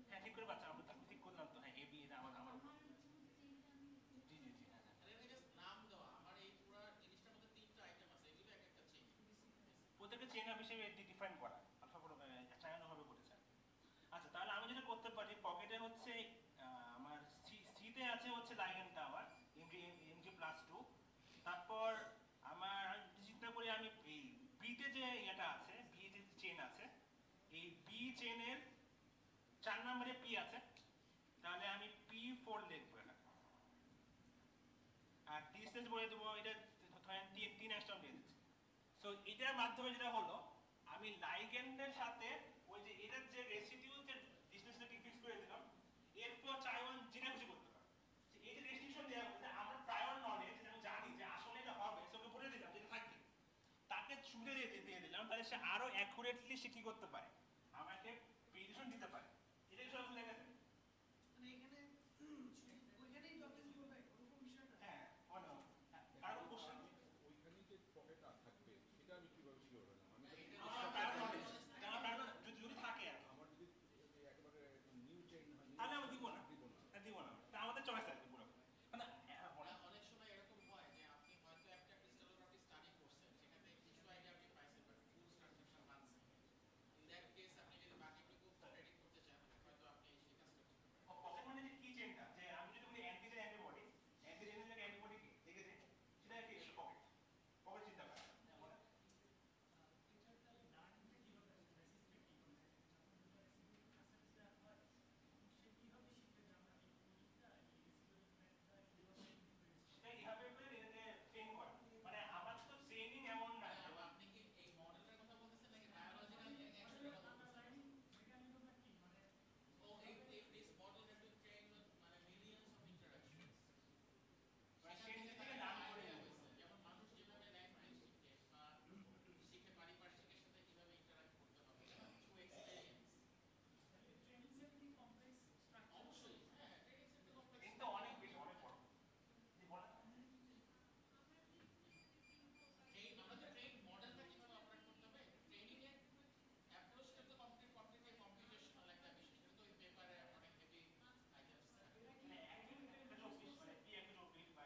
হ্যাঁ ঠিক করে পাচ্ছি, আমরা ঠিক করলাম তো। হ্যাঁ এ বি, এটা আমার আমার জি জি জি হ্যাঁ হ্যাঁ। তাহলে আমি জাস্ট নাম দেওয়া, আমার এই পুরো জিনিসটার মধ্যে 3টা আইটেম আছে, এগুলো এক একটা চেইন। প্রত্যেকটা চেইন আপ হিসেবে ডিফাইন করা অথবা চায়না ভাবে করেছে। আচ্ছা তাহলে আমি যেটা করতে পারি, পকেটে হচ্ছে আমার সিতে আছে হচ্ছে লাইগেন্ডটা আমার mg+2, তারপর আমার চিন্তা করি আমি এই বিতে যে এটা আছে, বি যে চেইন আছে, এই বি চেইনের 4 নম্বরে পি আছে, তাহলে আমি p4 লিখবো এখানে। আর ডিসটেন্স বলে দেবো, এটা ধরেন 3 অ্যাংস্ট্রম দিয়ে দিচ্ছি। সো এটার মাধ্যমে যেটা হলো, আমি লাইগেন্ডের সাথে ওই যে এটার যে রেসিডিউ যে ডিসটেন্সটাকে ফিক্স করে দিলাম, এরপর চাইওয়ান যেটা খুশি করতে পারে। এই যে রেস্ট্রিকশন দেওয়া হচ্ছে, আমরা প্রায়র নলেজ আমি জানি যে আসলে এটা হবে, সেটা বলে দিলাম যেটা থাকবে, তাকে ছুড়ে দিয়ে দিলাম, তাহলে সে আরো অ্যাকুরেটলি সে কি করতে পারে, আমাকে প্রেডিকশন দিতে পারে। এটাই সব লেখা আছে। মানে এখানে ওইখানেই যথেষ্ট হবে ওরকম বিষয়টা। হ্যাঁ মানে কারণ কোশ্চেন ওইখানেই যে পকেটটা থাকবে সেটা আমি কিভাবে শিওর হলাম? আমি আমার প্রায়র নলেজ, আমার প্রায়র যদি থাকে আর কি। আমার যদি একেবারে নিউ চেইন হয় তাহলে আমি দিব না, দিব না। দিব না, তা আমাদের চয়েস আর কি পুরো। মানে অনেক সময় এরকম হয় যে আপনি হয়তো একটা ক্রিস্টালোগ্রাফি স্টাডি করছেন, সেখানে কিছু আইডিয়া আপনি পাইছেন, বাট ফুল স্ট্রাকচারটা মানছেন। ইন দ্যাট কেস আপনি যদি বাকিগুলো প্রেডিক্ট করতে চান, হয়তো আপনি সেই কাজটা করতে পারেন। পকেট মানে যে কি চেইনটা, যে আমি যদি বলি অ্যান্টিজেন অ্যান্টিবডি, অ্যান্টিজেনের জায়গায় অ্যান্টিবডি কি দেখেছে, সেটা কি পকেট, পকেট চিন্তা করা। সেটা এইভাবে করে এটাকে ট্রেন করা, মানে আমার তো ট্রেনিং এমন না। আপনি কি এই মডেলের কথা বলতেছেন নাকি বায়োলজিক্যাল এক্সপেরিমেন্টের কথা বলতেছেন? ও this model has been trained with মানে millions of interactions. মানে সেই দিক থেকে নাম করে যেমন মানুষ যেভাবে নেয় শিখে বা শিখে পারিপার্শ্বিকের সাথে কিভাবে ইন্টারঅ্যাক্ট করতে হবে, থ্রু এক্সপেরিয়েন্স। অবশ্যই হ্যাঁ, ট্রেনিং সেট কমপ্লেক্স। কিন্তু অনেক বেশি, অনেক বড়। জি বলেন। এই আমাদের ট্রেন মডেলটা কিভাবে অপারেট করতে হবে, ট্রেনিং এর অ্যাপ্রোচটা তো কমপ্লিটলি কম্পিউটেশনাল একটা বিষয়, সেটা তো ওই পেপারে অনেক হেভি আইটেমস থাকে। মানে একটা চব্বিশ, মানে কি একটা চব্বিশ বা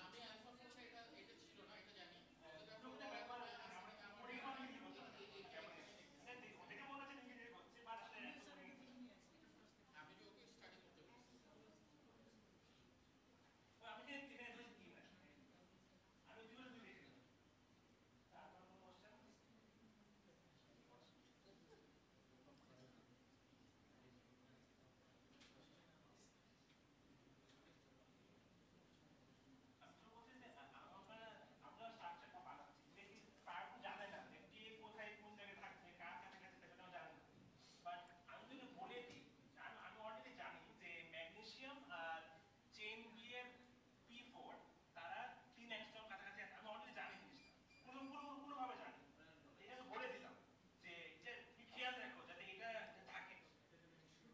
আমি আলফা ফোরটা এটা ছিল না, এটা জানি। আমি যে ওকে স্টাডি করতে বলছি। চেইন বি এর P4 তারা 3 অ্যাংস্ট্রম কাছাকাছি আছে, আমি অলরেডি জানি জিনিসটা, কোনোভাবে জানি, এটা আমি বলে দিলাম যে যে তুমি খেয়াল রাখো যাতে এটা থাকে,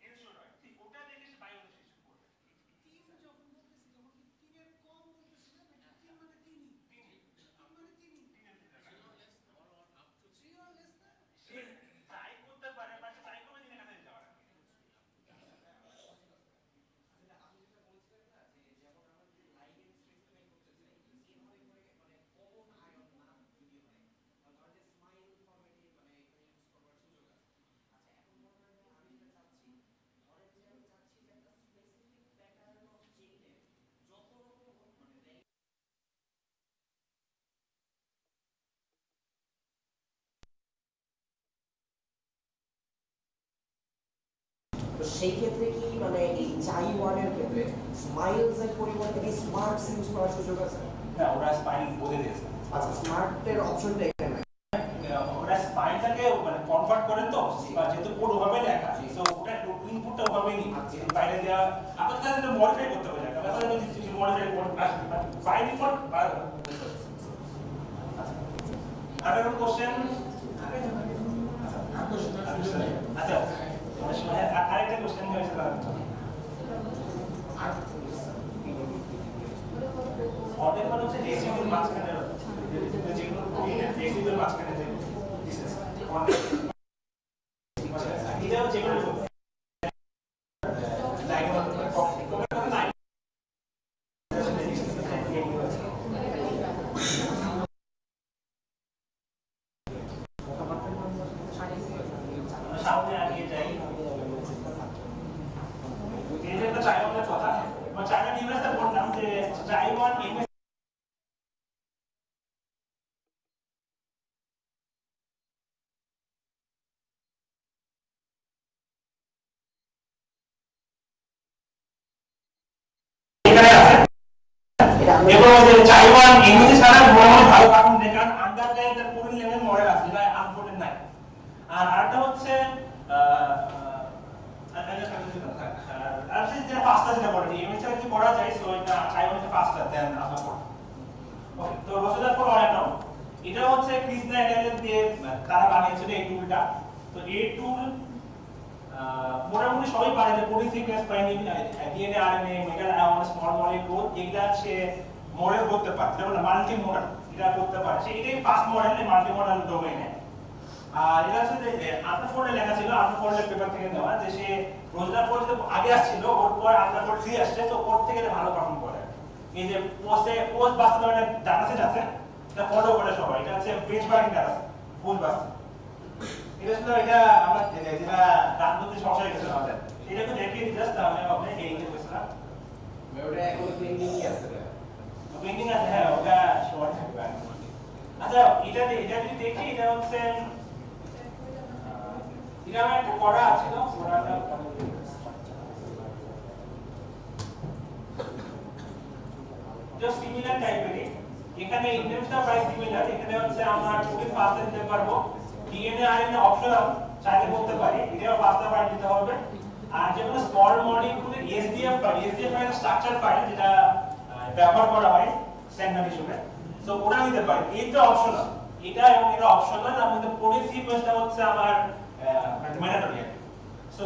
এনশিওর হয় ঠিক, ওটা দেখে সে বায়োলজি শুরু করবে। 3 যখন বলতেছি তখন কি 3 এর কম বলতেছি না, নাকি 3 মানে 3ই? 3 মানে 3ই। 3 or less না? সে ট্রাই করতে পারে, বাট ট্রাই করবে দিনের কাছে যাওয়ার আগে। আপনি যেটা বলছিলেন না যে যেমন আমরা যদি লাইগেন্ড স্পেসিফাই করতে চাই, এইভাবে করে মানে কমন আয়ন না যদি হয়, ধরেন যে স্মাইল ফরম্যাটে মানে এখানে ইউজ করার সুযোগ আছে। আচ্ছা এখন মনে করেন যে আমি যেটা চাচ্ছি, ধরেন যে আমি চাচ্ছি যে একটা স্পেসিফিক প্যাটার্ন অফ চেইনের যত রকম মানে তো সেই ক্ষেত্রে কি মানে এই চাই ওয়ানের ক্ষেত্রে স্মাইলস এর পরিবর্তে কি স্মার্টস ইউজ করার সুযোগ আছে? না, ওরা স্পাইন বলে দিয়েছে। আচ্ছা স্মার্টের অপশনটা এখানে নাই। ওরা স্পাইনটাকে মানে কনভার্ট করে তো, যেহেতু কোড ওভাবে লেখা, সো ওটা ইনপুটটা ওভাবে নি বাইরে দেওয়া, আপনার কাছে এটা মডিফাই করতে হবে, আপনার কাছে যদি মডিফাই করতে আসবে বাই ডিফল্ট। আর কোশ্চেন আচ্ছা আরেকটা কোশ্চেন হয়েছিল অর্ডার মানে হচ্ছে রেসিপির মাঝখানে যেগুলো রেসিপির মাঝখানে যে এটাও যেগুলো সামনে আগিয়ে যাই এই যে একটা চাইওয়ানের কথা বা চাইনা নিউজটা বললাম যে চাইওয়ান এমএস এখানে আছে এবং যে চাইওয়ান এমএস ছাড়া মোটামুটি ভালো কার্টুন দেখান আন্ডারলাইন তার কোরিয়ান লেভেল মডেল আছে যেটা আনফোল্ডেড নাই আর আরেকটা হচ্ছে যেটা ফাস্টার যেটা বলে এমএস এর কি করা যায় সো এটা চাইওয়ান এর ফাস্টার দেন আনফোল্ড ওকে তো রোজাদার ফর অনাটম এটা হচ্ছে কৃষ্ণা এডালের দিয়ে তারা বানিয়েছিল এই টুলটা তো এই টুল মোটামুটি সবাই পারে যে protein sequence binding DNA RNA mega ion small molecule এগুলা সে মডেল করতে পারে যেমন মাল্টি মডেল এটা করতে পারে সে এটাই ফার্স্ট মডেল মাল্টি মডেল ডোমেইনে আর এটা হচ্ছে যে আল্ট্রাফোল্ডে লেখা ছিল আল্ট্রাফোল্ডের পেপার থেকে নেওয়া যে সে রোজাদার যে আগে আসছিল ওর পর আল্ট্রাফোল্ড 3 আসছে তো ওর থেকে ভালো পারফর্ম করে এই যে পোস্ট বাস্তবায়নে ডাটা সেট আছে এটা ফলো করে সবাই এটা হচ্ছে বেঞ্চমার্কিং ডাটা পোস্ট বাস্তব এটা ছিল এটা আমরা যেটা রান করতে সমস্যা হয়েছিল আমাদের এটা তো দেখিয়ে দিই জাস্ট আমি আপনি এই যে বলছিলাম ওটা এখন পেন্ডিংই আছে পেন্ডিং আছে হ্যাঁ ওটা শর্ট থাকবে আচ্ছা এটা যদি দেখি এটা হচ্ছে এটা আমার একটা করা আছে তো করাটা জাস্ট সিমিলার টাইপেরই এখানে ইন্ডেক্সটা প্রায় সিমিলার এখানে হচ্ছে আমরা প্রোটিন ফাস্টার দিতে পারবো ডিএনএ আরএনএ অপশনাল চাইলে করতে পারি এটাও ফাস্টার ফাইল দিতে হবে আর যে কোনো স্মল মলিকিউলের এসডিএফ ফাইল স্ট্রাকচার ফাইল যেটা ব্যবহার করা হয় স্ট্যান্ডার্ড হিসেবে সো ওটা নিতে পারি এটা অপশনাল এটা এবং এটা অপশনাল আমাদের প্রোটিন সিকোয়েন্সটা হচ্ছে আমার ম্যান্ডেটরি সো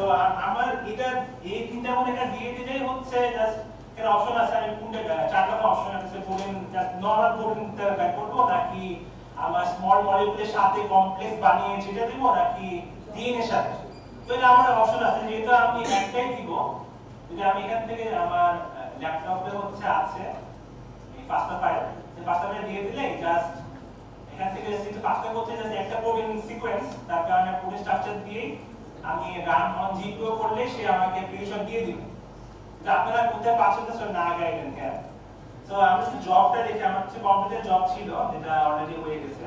আমার এটা এই তিনটা মনে একটা দিয়ে দিলেই হচ্ছে জাস্ট এর অপশন আছে আমি কোনটা চারটা অপশন আছে প্রোটিন জাস্ট নরমাল প্রোটিনটা ব্যাক করব নাকি আমার স্মল মলিকিউলের সাথে কমপ্লেক্স বানিয়ে সেটা দেব নাকি ডিএনএ এর সাথে তো এটা আমার অপশন আছে যেটা আমি একটাই দিব যদি আমি এখান থেকে আমার ল্যাপটপে হচ্ছে আছে এই পাঁচটা ফাইল এই পাঁচটা ফাইল দিয়ে দিলে জাস্ট এখান থেকে যেটা পাঁচটা করতে জাস্ট একটা প্রোটিন সিকোয়েন্স তার কারণে প্রোটিন স্ট্রাকচার দিয়ে আমি রান অন জিপিও করলে সে আমাকে প্রিডিকশন দিয়ে দিবে এটা আপনারা কোথায় পাচ্ছেন তো না গাইডেন হ্যাঁ তো আমি যদি জবটা দেখি আমার হচ্ছে কম্পিউটার জব ছিল যেটা অলরেডি হয়ে গেছে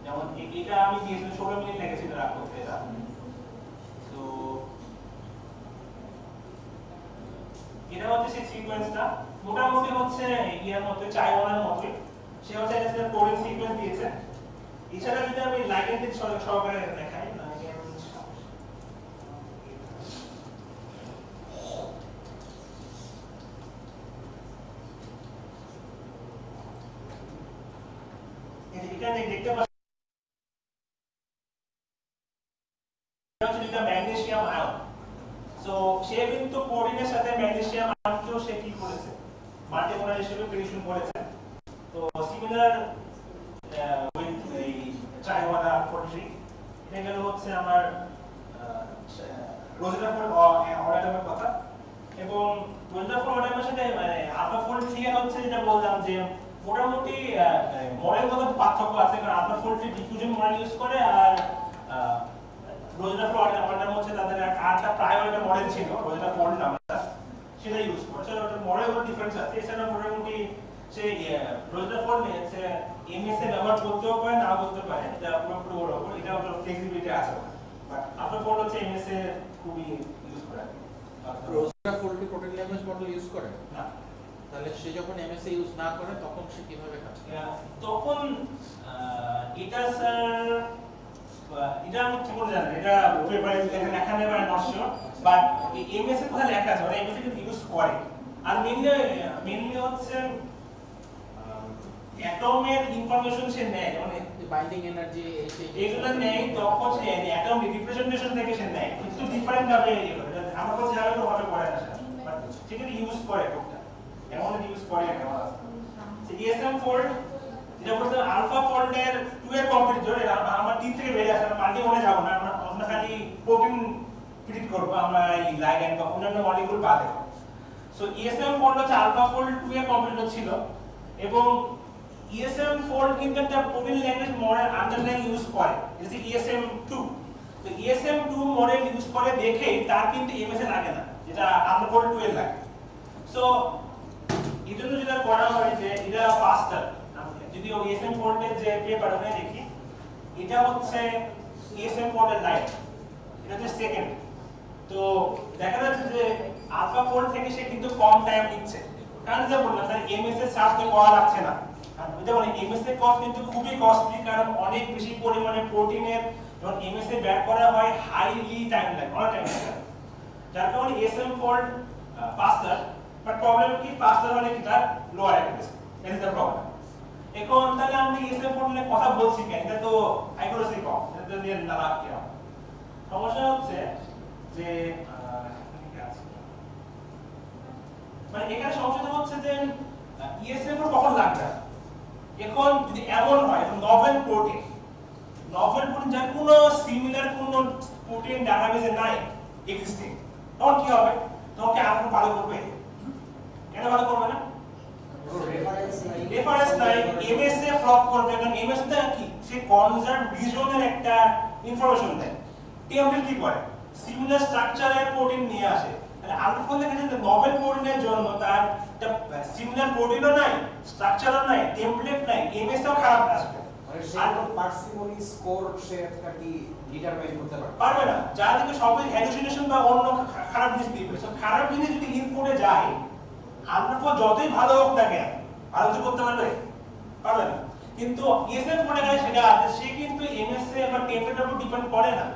যেমন এটা আমি দিয়েছিলাম 16 মিনিট লেগেছিল রাখ করতে এটা তো এটা হচ্ছে সেই সিকোয়েন্সটা মোটামুটি হচ্ছে ইয়ার মধ্যে চাইওয়ানের মধ্যে সে হচ্ছে একটা কোডিং সিকোয়েন্স দিয়েছে এছাড়া যদি আমি লাইনের সহকারে দেখাই এখানে দেখতে পাচ্ছেন এটা ম্যাগনেসিয়াম আয়ন সো সে কিন্তু কোডিনের সাথে ম্যাগনেসিয়াম আয়নকেও সে কি করেছে মাল্টিমোলার হিসেবে প্রেডিকশন করেছে তো সিমিলার উইথ এই চাইওয়ানা 43 এটা গেল হচ্ছে আমার রোজাদার ফোল্ড অর্ডারের কথা এবং রোজাদার ফোল্ড অর্ডারের সাথে মানে আলফা ফোল্ড 3 এর হচ্ছে যেটা বললাম যে মোটামুটি মডেলগত পার্থক্য আছে কারণ alpha fold 3 diffusion model use করে আর রোজাদার ফোল্ড অর্ডার হচ্ছে তাদের আরেকটা প্রায় একটা মডেল ছিল রোজাদার ফোল্ড নামটা সেটা ইউজ করছে ওটার মডেলগত ডিফারেন্স আছে এছাড়া মোটামুটি সেই রোজাদার ফোল্ড সে এমএস এ ব্যবহার করতেও পারে নাও করতে পারে এটা পুরোপুরি ওর উপর এটা ওর ফ্লেক্সিবিলিটি আছে বাট আলফা ফোল্ড হচ্ছে এমএস এ খুবই ইউজ করে রোজাদার ফোল্ড কি প্রোটিন ল্যাঙ্গুয়েজ মডেল ইউজ করে না তাহলে সে যখন এমএসএ ইউজ না করে তখন সে কিভাবে কাজ করে তখন এটা স্যার এটা আমি কি বলে জানি এটা পেপারে লেখা নেই বা নট শিওর বাট এমএস এ কোথায় লেখা আছে ওরা এমএস এ কিন্তু ইউজ করে আর মেইনলি হচ্ছে অ্যাটমের ইনফরমেশন সে নেয় মানে বাইন্ডিং এনার্জি এগুলো নেই তখন সে অ্যাটম রিপ্রেজেন্টেশন থেকে সে নেয় কিন্তু ডিফারেন্ট ভাবে ইয়ে করে আমার কাছে যাবে তো হবে করে না বাট সেখানে ইউজ করে কোডটা এমন ইউজ করে কেমন আছে ESM ফোল্ড যেটা বলতে আলফা ফোল্ডের 2 এর কম্পিটিটর এটা আমার 3 থেকে বেরিয়ে আসে মাল্টি মনে যাব না আমরা খালি প্রোটিন প্রিডিক্ট করব আমরা এই লাইগ্যান্ড বা অন্যান্য মলিকিউল বাদে সো ESM ফোল্ড হচ্ছে আলফা ফোল্ড 2 এর কম্পিটিটর ছিল এবং ESM ফোল্ড কিন্তু একটা protein language model underline use করে যেটা ESM2 তো ESM2 মডেল ইউজ করে দেখে তার কিন্তু MS এ লাগে না যেটা আলফা ফোল্ড 2 এর লাগে সো এজন্য যেটা করা হয় যে এটা ফাস্টার যদি ESM ফোল্ডের যে পেপার ওখানে দেখি এটা হচ্ছে ESM ফোল্ডের লাইন এটা হচ্ছে সেকেন্ড তো দেখা যাচ্ছে যে আলফা ফোল্ড থেকে সে কিন্তু কম টাইম নিচ্ছে কারণ যা বললাম তার MS এর চার্জ তো করা লাগছে না আর এটা মানে MS এর কস্ট কিন্তু খুবই কস্টলি কারণ অনেক বেশি পরিমাণে প্রোটিনের যখন MS এ ব্যাক করা হয় হাইলি টাইম লাগে অনেক টাইম লাগে যার কারণে ESM ফোল্ড ফাস্টার বাট প্রবলেম কি ফাস্টার হলে কি তার lower accuracy that is the problem এখন তাহলে আমরা ESM ফোল্ড নিয়ে কথা বলছি কেন এটা তো অ্যাকুরেসি কম এটা নিয়ে না লাভ কি হবে সমস্যা হচ্ছে যে মানে এখানে সমস্যাটা হচ্ছে যে ESM ফোল্ড কখন লাগবে এখন যদি এমন হয় নভেল প্রোটিন যার কোনো সিমিলার কোনো প্রোটিন ডাটাবেসে নাই এক্সিস্টিং তখন কি হবে তখন কি আরো ভালো করবে কেন ভালো করবে না রেফারেন্স নাই MS এ ফ্লপ করবে কারণ MS টা কি সে কনজার্ভ রিজনের একটা ইনফরমেশন দেয় টেমপ্লেট কি করে সিমিলার স্ট্রাকচারের প্রোটিন নিয়ে আসে তাহলে আলফা ফোল্ডের কাছে নভেল প্রোটিনের জন্য তার একটা সিমিলার প্রোটিনও নাই স্ট্রাকচারও নাই টেমপ্লেট নাই MS ও খারাপ আসবে মানে সে পার্সিমনি স্কোর সে একটা কি ডিটারমাইন করতে পারবে না যার দিকে সবই হ্যালুসিনেশন বা অন্য খারাপ জিনিস দিবে সব খারাপ জিনিস যদি ইনপুটে যায় আলফা যতই ভালো হোক না কেন ভালো কিছু করতে পারবে না কিন্তু ESM ফোল্ডে গেলে সেটা আছে সে কিন্তু MS এ বা টেমপ্লেটের উপর ডিপেন্ড করে না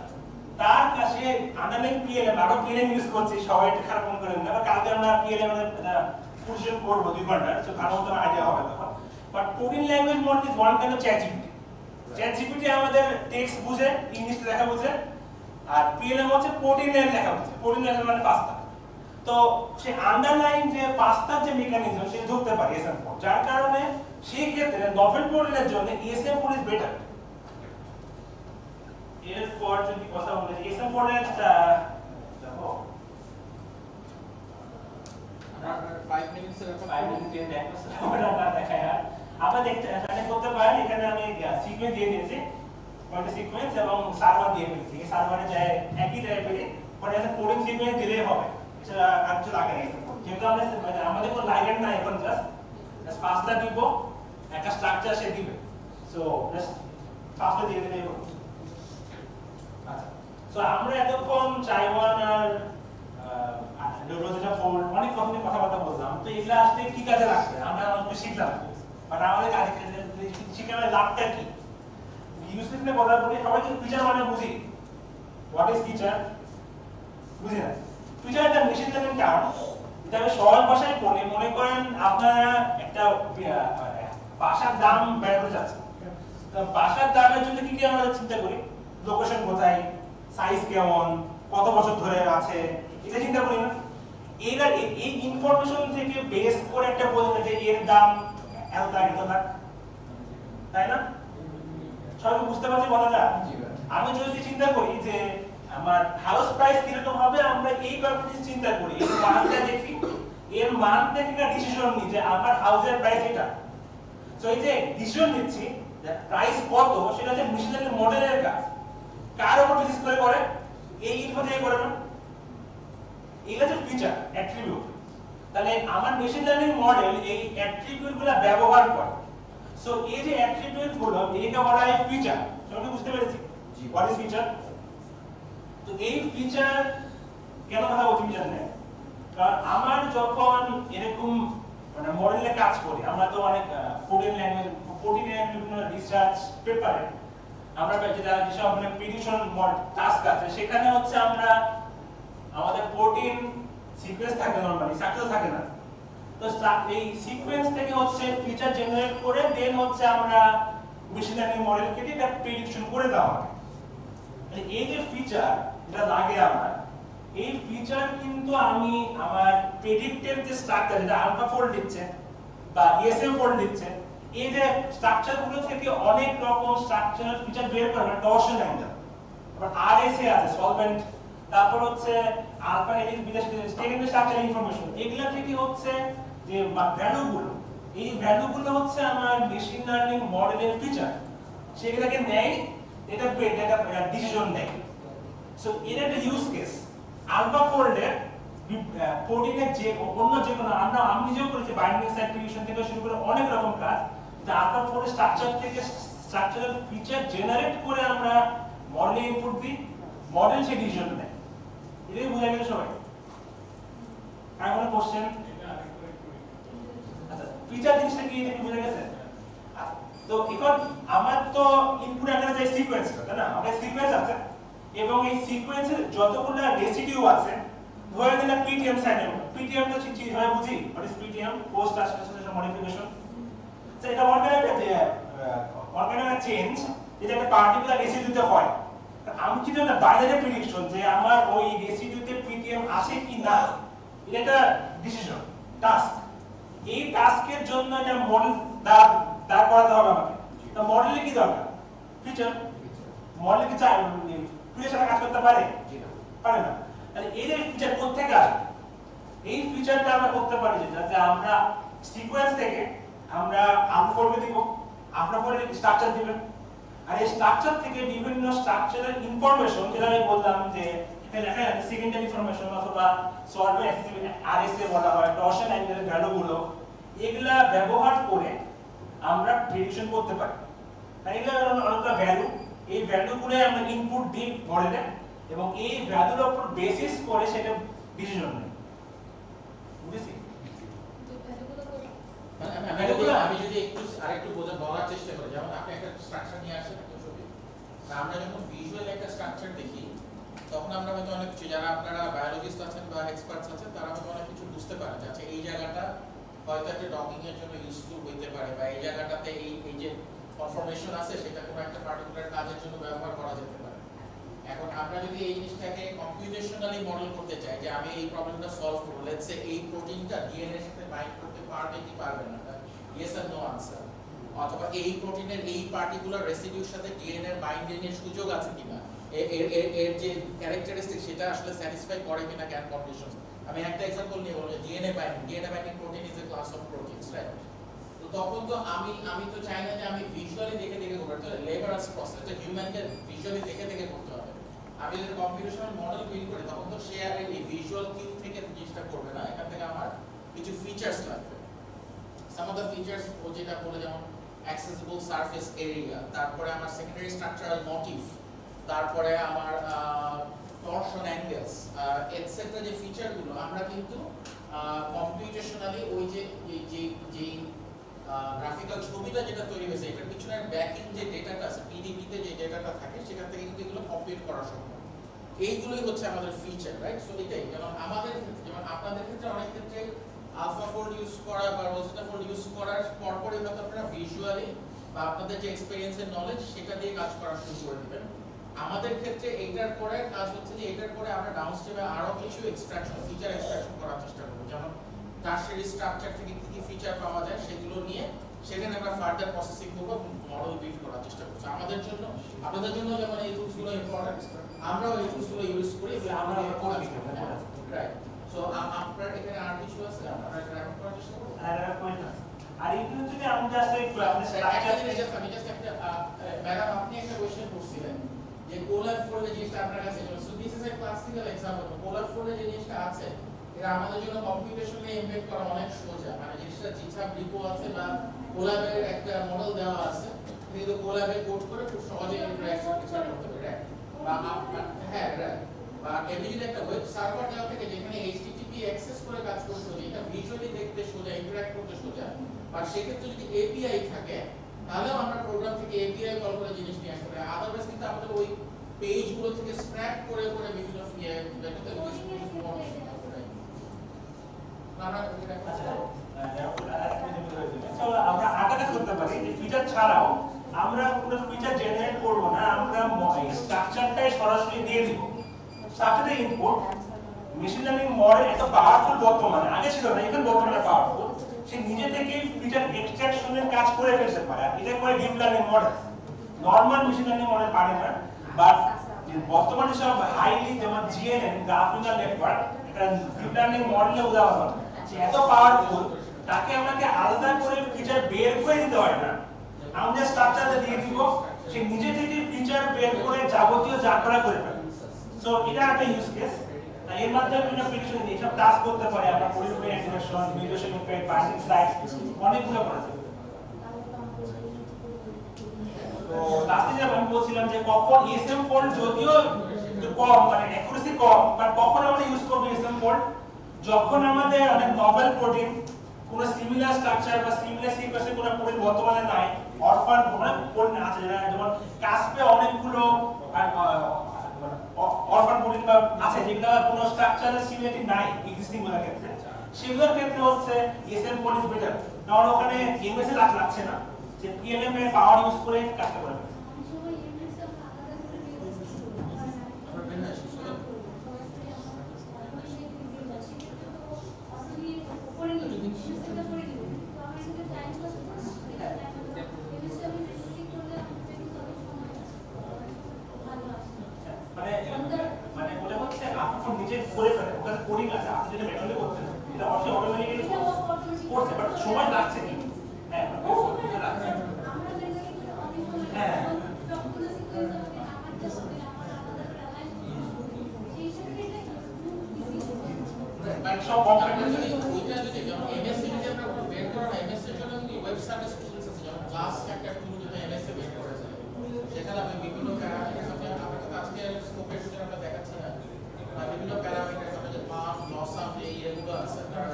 তার কাছে আন্ডারলাইন PLM আরো PLM ইউজ করছে সবাই এটা খারাপ মনে করেন না বা কালকে আমরা PLM এর পজিশন করব 2 ঘন্টা সো ভালো মতো আইডিয়া হবে তখন but protein language model is one kind of ChatGPT আমাদের টেক্সট বুঝে ইংলিশ লেখা বুঝে আর PLM হচ্ছে প্রোটিনের লেখা বুঝে প্রোটিন লেখা মানে পাস্তা তো সে আন্ডারলাইন যে পাস্তার যে মেকানিজম সে ধরতে পারে ESM ফোল্ড যার কারণে সেই ক্ষেত্রে নভেল প্রোটিনের জন্য ESM ফোল্ড ইজ বেটার এরপর যদি কথা বলি ESM ফোল্ডের দেখো 5 মিনিটস এর 5 মিনিট দিয়ে দেখো আমরা দেখায় আমরা দেখতে করতে পারি এখানে আমি সিকোয়েন্স দিয়ে দিয়েছি কোয়ান্টি সিকোয়েন্স এবং সার্ভার দিয়ে দিয়েছি এই সার্ভারে যায় একই টাইপের পরে একটা কোডিং সিকোয়েন্স দিলেই হবে এটা আর কিছু লাগে না যেহেতু আমরা আমাদের কোনো লাইন না এখন জাস্ট পাঁচটা দিব একটা স্ট্রাকচার সে দিবে সো জাস্ট পাঁচটা দিয়ে দিলেই হবে আচ্ছা সো আমরা এতক্ষণ চাইওয়ান আর রোজা ফোল্ড অনেক কথাবার্তা বললাম তো এগুলা আসতে কি কাজে লাগবে আমরা অনেক শিখলাম বাট আমাদের কাজে শিখানোর লাভটা কি ইউজেসে কথা বলি সবাই কি ফিচার মানে বুঝি হোয়াট ইজ ফিচার বুঝি না ফিচার একটা মেশিন লার্নিং টার্ম এটা আমি সহজ ভাষায় বলি মনে করেন আপনারা একটা বাসার দাম বের করে যাচ্ছে তো বাসার দামের জন্য কি কি আমরা চিন্তা করি লোকেশন কোথায় সাইজ কেমন কত বছর ধরে আছে এটা চিন্তা করি না এই ইনফরমেশন থেকে বেস করে একটা বলতে যে এর দাম এত লাখ তাই না সবাই বুঝতে পারছি কথাটা আমি যদি চিন্তা করি যে আমার হাউস প্রাইস কিরকম হবে আমরা এই ব্যাপারে চিন্তা করি এর মানটা দেখি এর মান থেকে একটা ডিসিশন নিই যে আমার হাউসের প্রাইস এটা সো এই যে ডিসিশন নিচ্ছি যে প্রাইস কত সেটা হচ্ছে মেশিন লার্নিং মডেলের কাজ কার উপর বেসিস করে এই ইনফো থেকে করে না এই হচ্ছে ফিচার অ্যাট্রিবিউট তাহলে আমার মেশিন লার্নিং মডেল এই অ্যাট্রিবিউটগুলো ব্যবহার করে সো এই যে অ্যাট্রিবিউটগুলো এটাকে বলা হয় ফিচার সবাই বুঝতে পেরেছি হোয়াট ইজ ফিচার তো এই ফিচার কেন কথা বলছি জানেন কারণ আমার যখন এরকম মানে মডেলে কাজ করি আমরা তো অনেক প্রোটিন ল্যাঙ্গুয়েজ প্রোটিনের বিভিন্ন রিসার্চ পেপারে আমরা যেটা যেসব মানে প্রিডিকশন টাস্ক আছে সেখানে হচ্ছে আমরা আমাদের প্রোটিন সিকোয়েন্স থাকে নরমালি স্ট্রাকচার থাকে না তো এই সিকোয়েন্স থেকে হচ্ছে ফিচার জেনারেট করে দেন হচ্ছে আমরা মেশিন লার্নিং মডেলকে দিয়ে এটা প্রেডিকশন করে দেওয়া হয়। মানে এই যে ফিচার যেটা লাগে আমার, এই ফিচার কিন্তু আমি আমার প্রেডিক্টেড যে স্ট্রাকচার যেটা আলফা ফোল্ড দিচ্ছে বা ইএসএম ফোল্ড দিচ্ছে, এই যে স্ট্রাকচার গুলো থেকে অনেক রকম স্ট্রাকচারাল ফিচার বের করে, মানে টরশন অ্যাঙ্গেল, তারপর আরএসএ আছে সলভেন্ট, তারপর হচ্ছে alpha helix beta secondary structural information, এগুলা থেকে হচ্ছে যে ভ্যালুগুলো, এই ভ্যালুগুলো হচ্ছে আমার মেশিন লার্নিং মডেলের ফিচার, সেগুলোকে নেয়, এটা ডিসিশন নেয়। সো এর একটা ইউজ কেস আলফা ফোল্ডের প্রোটিনের যে অন্য যে কোনো আমি নিজেও করেছি বাইন্ডিং সাইট প্রেডিকশন থেকে শুরু করে অনেক রকম কাজ, যে আলফা ফোল্ডের স্ট্রাকচার থেকে স্ট্রাকচারাল ফিচার জেনারেট করে আমরা মডেলে ইনপুট দিই, মডেল সেই ডিসিশন নেয়। এটাই বোঝা গেল সবাই? আর কোনো কোশ্চেন? আচ্ছা, ফিচার জিনিসটা কি এটা কি বোঝা গেছে? তো এখন আমার তো ইনপুট আকারে যে সিকোয়েন্সটা, তাই না? আমাদের সিকোয়েন্স আছে এবং এই সিকোয়েন্সের যতগুলো রেসিডিউ আছে, ধরে দিলাম পিটিএম সাইডে, পিটিএম তো চিজ হয় বুঝি, what is PTM? Post translation modification. তো এটা অর্গানিক চেঞ্জ যেটা একটা পার্টিকুলার রেসিডিউতে হয়। আমি যদি একটা বাইনারি প্রেডিকশন যে আমার ওই রেসিডিউতে পিটিএম আসে কি না, এটা একটা ডিসিশন টাস্ক। এই টাস্কের জন্য একটা মডেল দাঁড় করাতে হবে আমাকে। তো মডেলে কি দরকার? ফিচার। মডেল কি চাই ফিচার কাজ করতে পারে? পারে না। তাহলে এই যে ফিচার কোত্থেকে আসে, এই ফিচারটা আমরা করতে পারি যেটা, যে আমরা সিকোয়েন্স থেকে আমরা আলফা ফোল্ডে দিব, আলফা ফোল্ডে স্ট্রাকচার দিবেন, আর এই স্ট্রাকচার থেকে বিভিন্ন স্ট্রাকচারাল ইনফরমেশন, যেটা আমি বললাম যে এখানে লেখা আছে সেকেন্ডারি ইনফরমেশন অথবা সলভেন্ট আরএসএ বলা হয়, টরশন অ্যাঙ্গেলের ভ্যালুগুলো, এগুলা ব্যবহার করে আমরা প্রেডিকশন করতে পারি। আর এগুলো অনেকটা ভ্যালু, এই ভ্যালুগুলো আমরা ইনপুট দিই মডেলে এবং এই ভ্যালুর উপর বেসিস করে সেটা ডিসিশন নেয়। বুঝেছি? আমি যদি আরেকটু বলার চেষ্টা করি, যেমন আপনি একটা স্ট্রাকচার নিয়ে আসেন একটা ছবি, আমরা যখন ভিজুয়াল একটা স্ট্রাকচার দেখি তখন আমরা হয়তো অনেক কিছু, যারা আপনারা বায়োলজিস্ট আছেন বা এক্সপার্টস আছেন তারা হয়তো অনেক কিছু বুঝতে পারেন যে আচ্ছা এই জায়গাটা হয়তো একটা ডকিং এর জন্য ইউজফুল হইতে পারে, বা এই জায়গাটাতে এই যে কনফরমেশন আছে সেটা কোনো একটা পার্টিকুলার কাজের জন্য ব্যবহার করা যেতে পারে। এখন আমরা যদি এই জিনিসটাকে কম্পিউটেশনালি মডেল করতে চাই যে আমি এই প্রবলেমটা সলভ করব, লেটস সে এই প্রোটিনটা ডিএনএ এর সাথে বাইন্ড করতে পারবে কি পারবে না, ইয়েস আর নো আনসার, অথবা এই প্রোটিনের এই পার্টিকুলার রেসিডিউর সাথে ডিএনএ এর বাইন্ডিং এর সুযোগ আছে কিনা, এর যে ক্যারেক্টারিস্টিক সেটা আসলে স্যাটিসফাই করে কিনা ক্যান কন্ডিশনস। আমি একটা एग्जांपल নিয়ে বলবো, DNA binding protein is a class of proteins, right? তো তখন তো আমি তো চাই না যে আমি ভিজুয়ালি দেখে করতে হবে, লেবারাস প্রসেস, তো হিউম্যানকে ভিজুয়ালি দেখে করতে হবে। আমি যদি কম্পিউটেশনাল মডেল বিল্ড করি তখন তো সে আর এই ভিজুয়াল কিউ থেকে জিনিসটা করবে না, এখান থেকে আমার কিছু ফিচার্স লাগবে। সাম অফ দ্য ফিচার্স ও যেটা বলে, যেমন অ্যাক্সেসিবল সারফেস এরিয়া, তারপরে আমার সেকেন্ডারি স্ট্রাকচারাল মোটিভ, তারপরে আমার টরশন অ্যাঙ্গেলস এটসেট্রা, যে ফিচারগুলো আমরা কিন্তু কম্পিউটেশনালি ওই যে গ্রাফিক্যাল ছবিটা যেটা তৈরি হয়েছে এটার পিছনের ব্যাকিং যে ডেটাটা আছে, পিডিবিতে যে ডেটাটা থাকে সেখান থেকে কিন্তু এগুলো কম্পিউট করা সম্ভব। এইগুলোই হচ্ছে আমাদের ফিচার, রাইট? সো এটাই, যেমন আমাদের যেমন আপনাদের ক্ষেত্রে অনেক ক্ষেত্রে আলফা ফোল্ড ইউজ করা বা রোজেটা ফোল্ড ইউজ করার পরপরই হয়তো আপনারা ভিজুয়ালি বা আপনাদের যে এক্সপেরিয়েন্সের নলেজ সেটা দিয়ে কাজ করা শুরু করে দিবেন। আমাদের ক্ষেত্রে এইটার পরে কাজ হচ্ছে যে এটার পরে আমরা ডাউনস্ট্রিমে আরো কিছু এক্সট্রাকশন, ফিচার এক্সট্রাকশন করার চেষ্টা করব, যেমন টারশারি স্ট্রাকচার থেকে কি কি ফিচার পাওয়া যায় সেগুলো নিয়ে সেখানে আমরা ফার্দার প্রসেসিং করব, মডেল বিল্ড করার চেষ্টা করব। আমাদের জন্য, আপনাদের জন্য যেমন এই টুলসগুলো ইম্পর্টেন্ট, আমরাও এই টুলসগুলো ইউজ করি, আমরা করে দিই, রাইট? সো আপনারা এখানে আর কিছু আছে আপনারা গ্রাফিক করার চেষ্টা করুন। আর এইগুলো যদি আমি জাস্ট একটু আপনাদের স্ট্রাকচার আমি জাস্ট একটা ম্যাডাম আপনি একটা কোশ্চেন করছিলেন যে পোলার ফোল্ডে জিনিসটা আপনার কাছে, so this is a classical example. পোলার ফোল্ডে যে জিনিসটা আছে এটা আমাদের জন্য কম্পিউটেশনালি এমবেড করা অনেক সোজা, মানে জিনিসটা জিছাব রিপো আছে বা কোলাবের একটা মডেল দেওয়া আছে, কিন্তু কোলাবে কোড করে খুব সহজে ইন্টারঅ্যাকশন করতে পারে, রাইট? বা হ্যাঁ, রাইট। বা এমনি যদি একটা ওয়েব সার্ভার দেওয়া থাকে যেখানে HTTP অ্যাক্সেস করে কাজ করতে হবে, এটা ভিজুয়ালি দেখতে সোজা, ইন্টারঅ্যাক্ট করতে সোজা, আর সেক্ষেত্রে যদি API থাকে তাহলেও আমরা প্রোগ্রাম থেকে API কল করে জিনিস নিয়ে আসতে পারি। আদারওয়াইজ কিন্তু আমাদের ওই পেজগুলো থেকে স্ক্র্যাপ করে বিভিন্ন ডেটাতে আমরা আরেকটা করতে পারি যে ফিচার ছাড়াও আমরা দিয়ে দিব স্ট্রাকচারে ইনপুট মেশিন লার্নিং মডেল এত পাওয়ারফুল বর্তমানে, আগে ছিল না, এখন বর্তমানে পাওয়ারফুল, সে নিজে থেকেই ফিচার এক্সট্রাকশনের কাজ করে ফেলতে পারে। এটা করে deep learning model, normal machine learning model পারে না। বাট বর্তমানে সব হাইলি যেমন জিএনএন গ্রাফ নিউরাল নেটওয়ার্ক, এটা ডিপ লার্নিং মডেলের উদাহরণ, সে এত পাওয়ারফুল তাকে আমাকে আলাদা করে ফিচার বের করে দিতে হয় না, আমরা স্ট্রাকচারটা দিয়ে দিব, সে নিজে থেকে ফিচার বের করে যাবতীয় যা করা করে ফেলে। সো এটা একটা ইউজ কেস। এর মাধ্যমে বিভিন্ন প্রেডিকশন এইসব টাস্ক করতে পারে, আমরা পরিবেশ animation, mutation effect, binding site অনেকগুলো করা যায়। তো লাস্টে যে আমি বলছিলাম যে কখন এসএম ফল্ট যদিও একটু কম, মানে অ্যাকুরেসি কম, বাট কখন আমরা ইউজ করব এসএম ফল্ট, যখন আমাদের অনেক নভেল প্রোটিন, কোনো সিমিলার স্ট্রাকচার বা সিমিলার সিকোয়েন্সের কোনো প্রোটিন বর্তমানে নাই, অরফান মানে প্রোটিন আছে, যেমন কাসপে অনেকগুলো অরফান প্রোটিন বা আছে যেগুলো কোনো স্ট্রাকচারের সিমিলারিটি নাই এক্সিস্টিং গুলোর ক্ষেত্রে, সেগুলোর ক্ষেত্রে হচ্ছে এসএম ফল্ট ইজ বেটার, কারণ ওখানে এমএসএ লাগছে না, যে পিএলএম এর পাওয়ার ইউজ করে কাজটা করে ফেলে। মানে ওটা হচ্ছে আপনি নিজে করে ফেলেন, ওখানে কোডিং আছে, আপনি যেটা ম্যানুয়ালি করছেন এটা অটোমেটিক্যালি করছে, বাট সময় লাগছে কি? হ্যাঁ হ্যাঁ মানে সব কম্পিউটার যদি ওইটা যদি যেমন এমএসসি যদি আমরা কোনো বের করা হয়, এমএসসি এর জন্য কিন্তু ওয়েব সার্ভিস টুলস আছে, যেমন ক্লাস একটা টুল যদি এমএসসি বের করা যায়, সেখানে আমি বিভিন্ন প্যারামিটার সাথে আমরা তো আজকে স্কোপের জন্য আমরা দেখাচ্ছি না, বিভিন্ন প্যারামিটার সাথে যে পাস লসাম যে এগুলো আছে, তার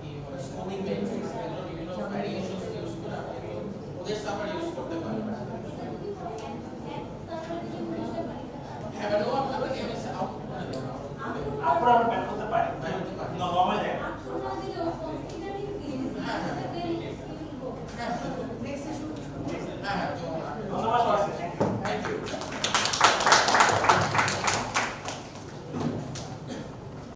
কি বলে স্কোরিং ম্যাট্রিক্স, এগুলো বিভিন্ন ভ্যারিয়েশনস ইউজ করে আপনি ওদের সার্ভার ইউজ করতে পারবেন। হ্যাঁ, মানে ও আপনাদের এমএসসি আউটপুট আপনারা ব্যাক করতে পারেন।